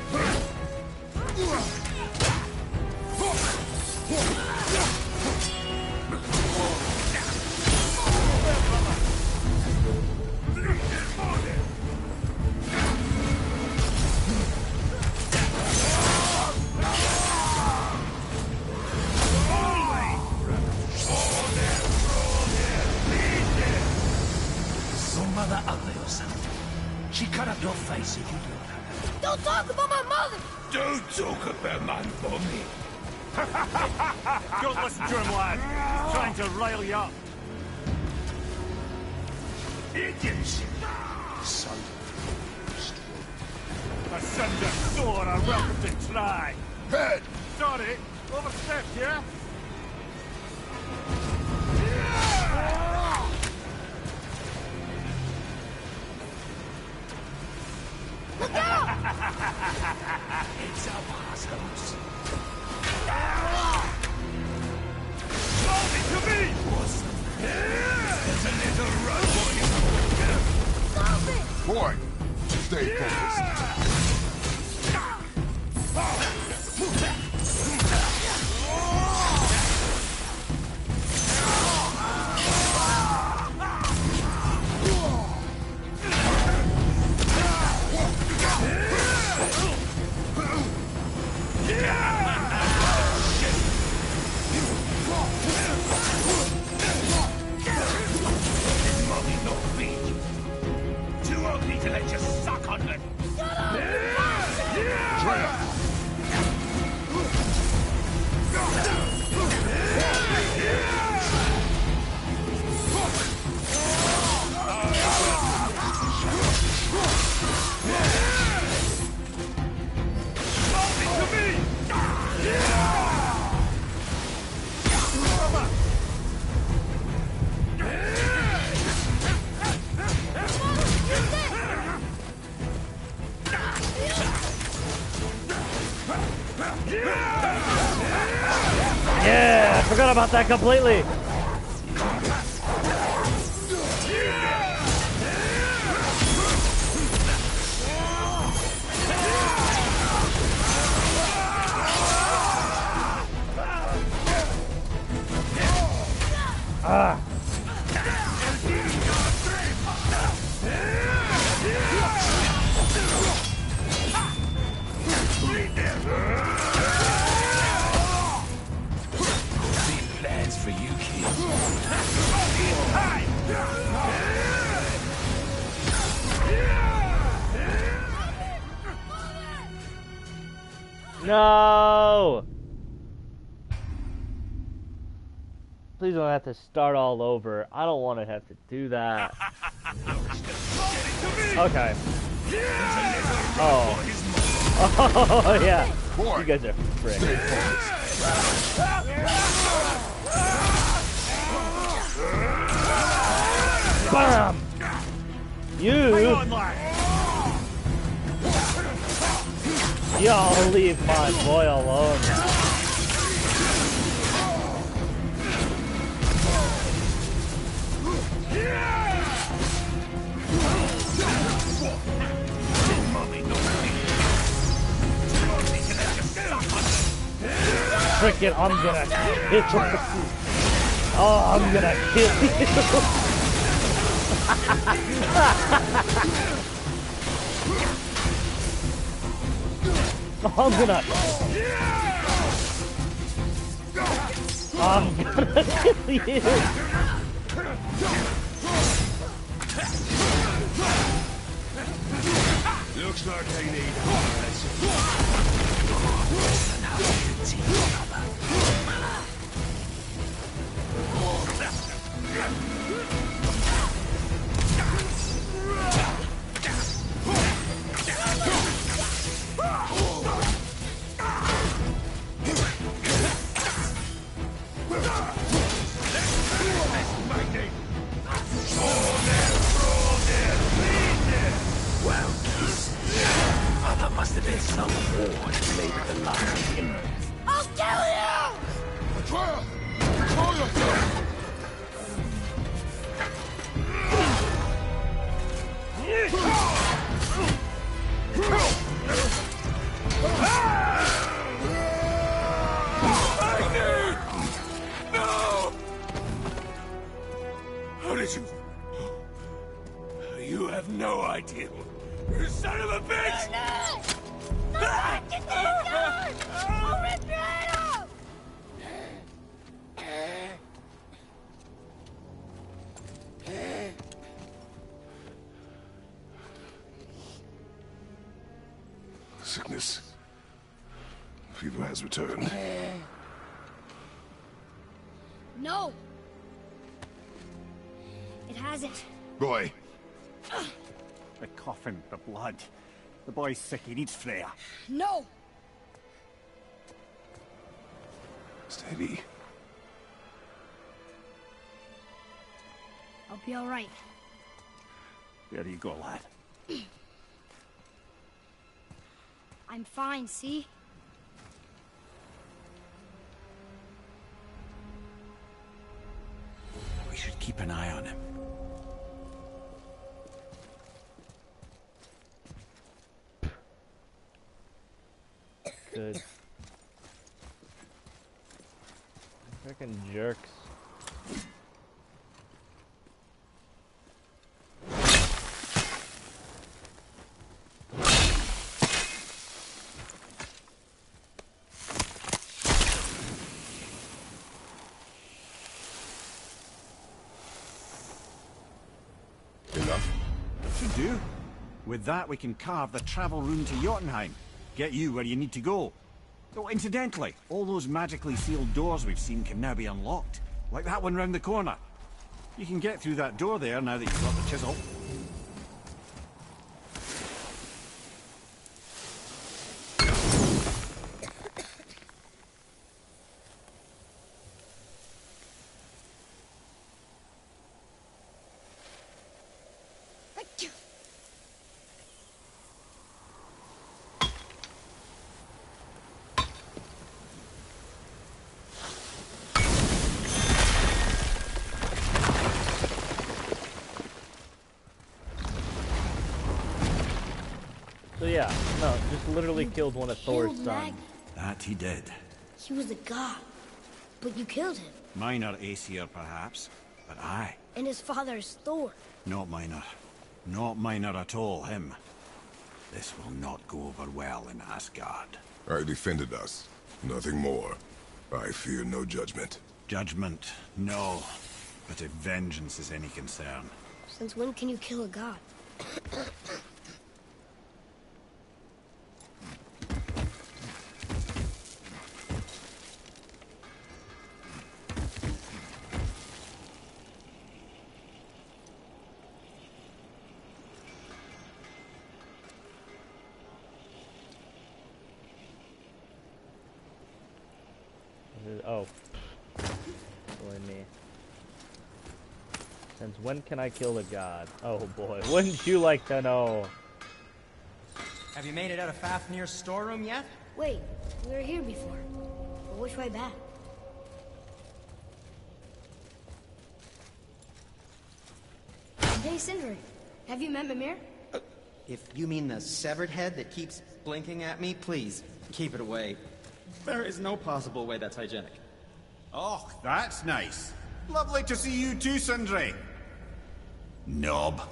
Some mother ugly or something. She cut up your face if you do. Don't talk about my mother! Don't talk about my mommy. Don't listen to him, lad. He's trying to rile you up. Idiots! So A cinder sword are welcome to try. head. Sorry, overstepped, yeah? Look out! It's up, assholes. Leave it to me! There's a little run for you. Stop it! Boy, stay focused. forgot about that completely. Ah. Plans for you, kid. No! Please don't have to start all over. I don't want to have to do that. Okay. Oh. Oh, yeah. You guys are frick. Bam! You! Y'all leave my boy alone. Frickin', I'm gonna kill you. Oh, I'm gonna kill you. I'm gonna kill you. Looks like they need must have been some war that made the line him. I'll kill you! Betrayer! Control yourself! No! How did you... You have no idea. You son of a bitch! No! No! Get these guys! I'll rip your head off! Sickness. Fever has returned. No! It hasn't. Roy, The coughing, the blood. The boy's sick, he needs Freya. No! steady. I'll be alright. There you go, lad. I'm fine, see? We should keep an eye on him. Good. Freaking jerks. Enough? Should do. With that, we can carve the travel rune to Jotunheim. Get you where you need to go. Oh, incidentally, all those magically sealed doors we've seen can now be unlocked. Like that one round the corner. You can get through that door there now that you've got the chisel. No, just literally killed one of Thor's killed sons. Magni. That he did. He was a god, but you killed him. Minor Aesir, perhaps, but I. And his father is Thor. Not minor. Not minor at all, him. This will not go over well in Asgard. I defended us. Nothing more. I fear no judgment. Judgment, no. But if vengeance is any concern. Since when can you kill a god? Oh. Silly me. Since when can I kill a god? Oh boy, wouldn't you like to know? Have you made it out of Fafnir's storeroom yet? Wait, we were here before. But which way back? Hey, Sindri. Have you met Mimir? If you mean the severed head that keeps blinking at me, please, keep it away. There is no possible way that's hygienic. Oh, that's nice. Lovely to see you too, Sindri. Knob.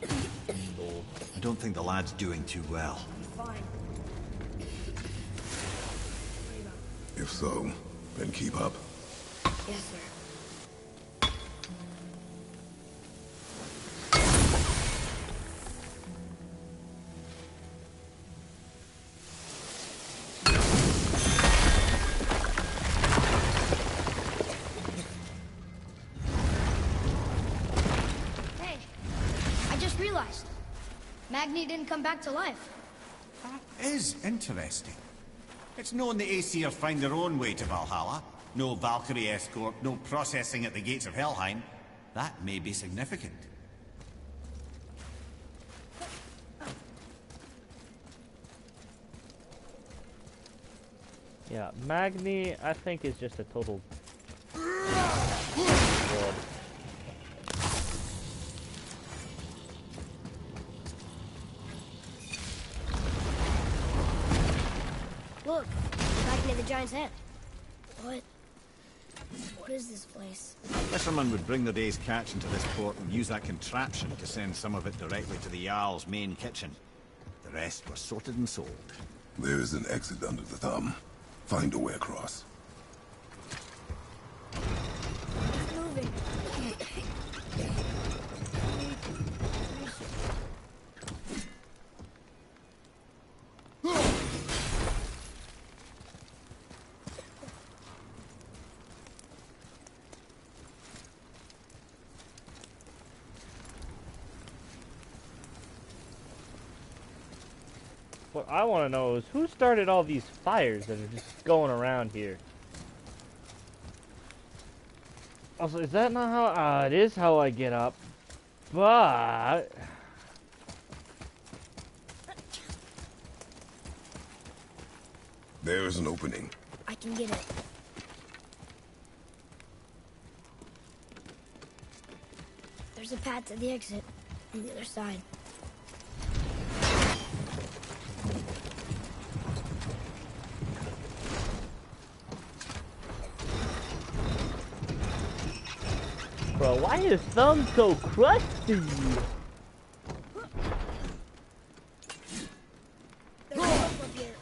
I don't think the lad's doing too well. Fine. If so, then keep up. Yes, sir. Magni didn't come back to life. That is interesting. It's known the Aesir find their own way to Valhalla. No Valkyrie escort, no processing at the gates of Helheim. That may be significant. Yeah, Magni, I think, is just a total... world. Look, back near the giant's head. What is this place? Fishermen would bring their day's catch into this port and use that contraption to send some of it directly to the Jarl's main kitchen. The rest was sorted and sold. There is an exit under the thumb. Find a way across. It's moving. What I want to know is who started all these fires that are just going around here. Also, is that not how... it is how I get up. But... There is an opening. I can get it. There's a path to the exit on the other side. Bro, why is thumb so crusty? There's a rope up here.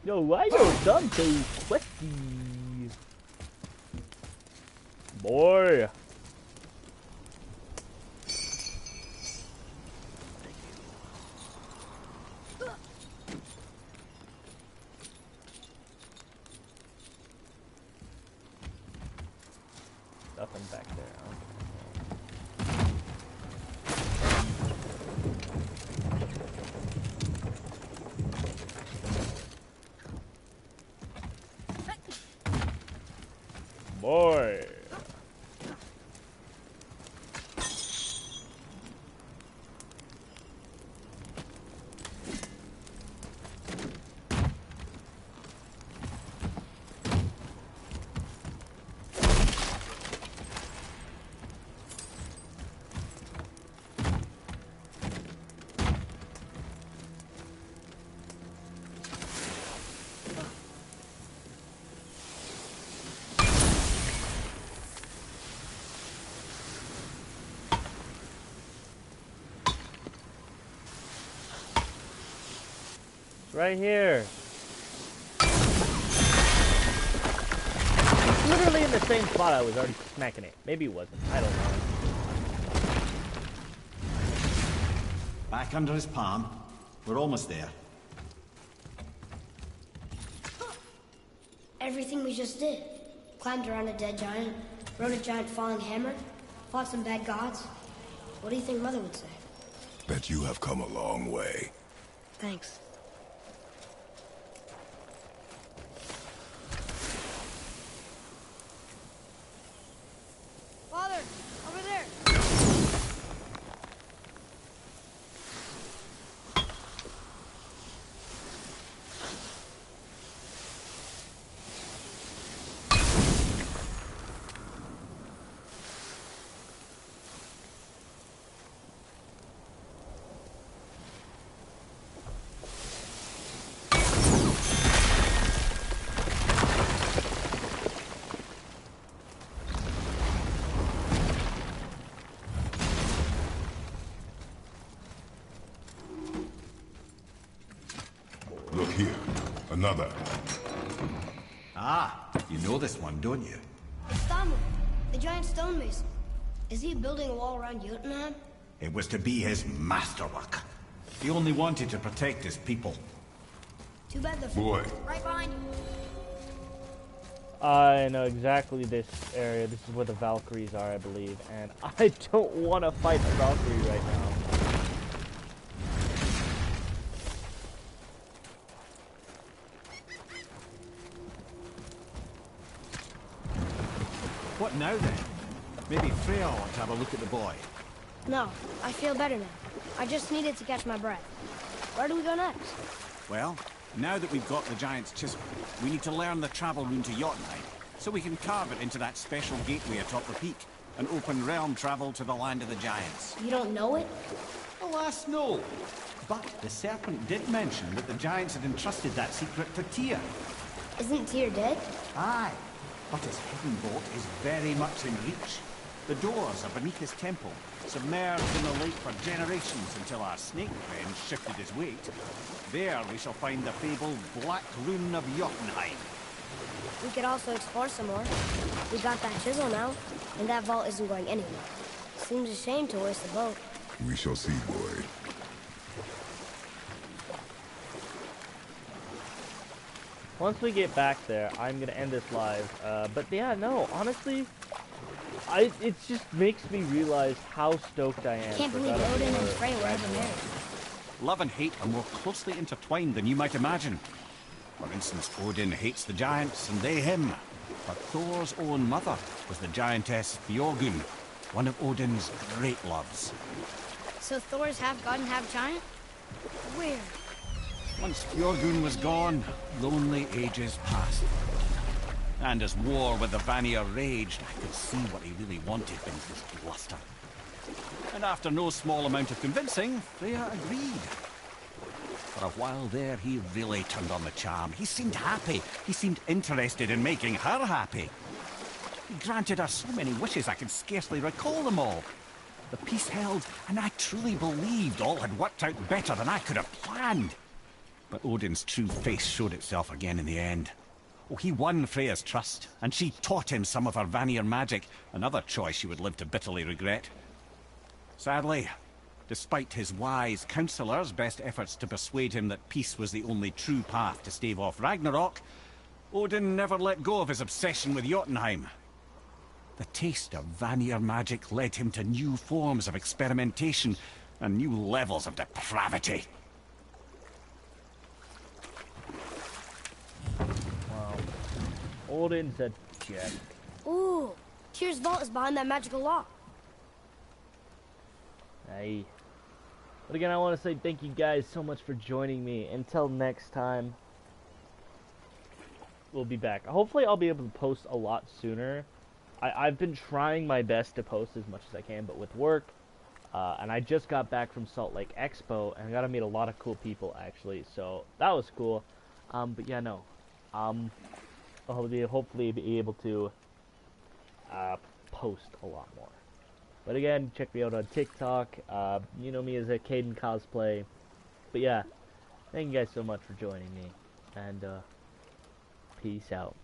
Yo, why your thumb so crusty? Boy. Nothing back there, huh? Boy. right here. It's literally in the same spot I was already smacking it. Maybe it wasn't. I don't know. Back under his palm. We're almost there. Everything we just did. Climbed around a dead giant, rode a giant falling hammer, fought some bad gods. What do you think Mother would say? That you have come a long way. Thanks. Father, over there. Look here. Another. Ah, you know this one, don't you? It's Thamur, the giant stonemason. Is he building a wall around Jotunheim? It was to be his masterwork. He only wanted to protect his people. Too bad the... Boy. Right behind you. I know exactly this area. This is where the Valkyries are, I believe. And I don't want to fight the Valkyrie right now. What now then? Maybe Freya ought to have a look at the boy. No, I feel better now. I just needed to catch my breath. Where do we go next? Well, now that we've got the giant's chisel, we need to learn the travel rune to Jotunheim, so we can carve it into that special gateway atop the peak, and open realm travel to the land of the giants. You don't know it? Alas, no. But the serpent did mention that the giants had entrusted that secret to Tyr. Isn't Tyr dead? Aye, but his hidden boat is very much in reach. The doors are beneath his temple, submerged in the lake for generations until our snake friend shifted his weight. There we shall find the fabled Black Rune of Jotunheim. We could also explore some more. We got that chisel now, and that vault isn't going anywhere. Seems a shame to waste the boat. We shall see, boy. Once we get back there, I'm gonna end this live. But yeah, no, honestly, it just makes me realize how stoked I am. Can't believe Odin and Freya were ever married. Love and hate are more closely intertwined than you might imagine. For instance, Odin hates the giants and they him. But Thor's own mother was the giantess Björgyn, one of Odin's great loves. So Thor's half god and half giant? Weird. Once Björgyn was gone, lonely ages passed. And as war with the Vanir raged, I could see what he really wanted beneath his bluster. And after no small amount of convincing, Freya agreed. For a while there, he really turned on the charm. He seemed happy. He seemed interested in making her happy. He granted her so many wishes I could scarcely recall them all. The peace held, and I truly believed all had worked out better than I could have planned. But Odin's true face showed itself again in the end. Oh, he won Freya's trust, and she taught him some of her Vanir magic, another choice she would live to bitterly regret. Sadly, despite his wise counselors' best efforts to persuade him that peace was the only true path to stave off Ragnarok, Odin never let go of his obsession with Jotunheim. The taste of Vanir magic led him to new forms of experimentation and new levels of depravity. Wow. Odin's a jet. Ooh, Tyr's vault is behind that magical lock. Hey. But again, I want to say thank you guys so much for joining me. Until next time, we'll be back. Hopefully I'll be able to post a lot sooner. I've been trying my best to post as much as I can, but with work, and I just got back from Salt Lake Expo, and I got to meet a lot of cool people, actually, so that was cool. But yeah, no. I'll hopefully be able to post a lot more. But again, check me out on TikTok. You know me as a Caden Cosplay. But yeah, Thank you guys so much for joining me, and peace out.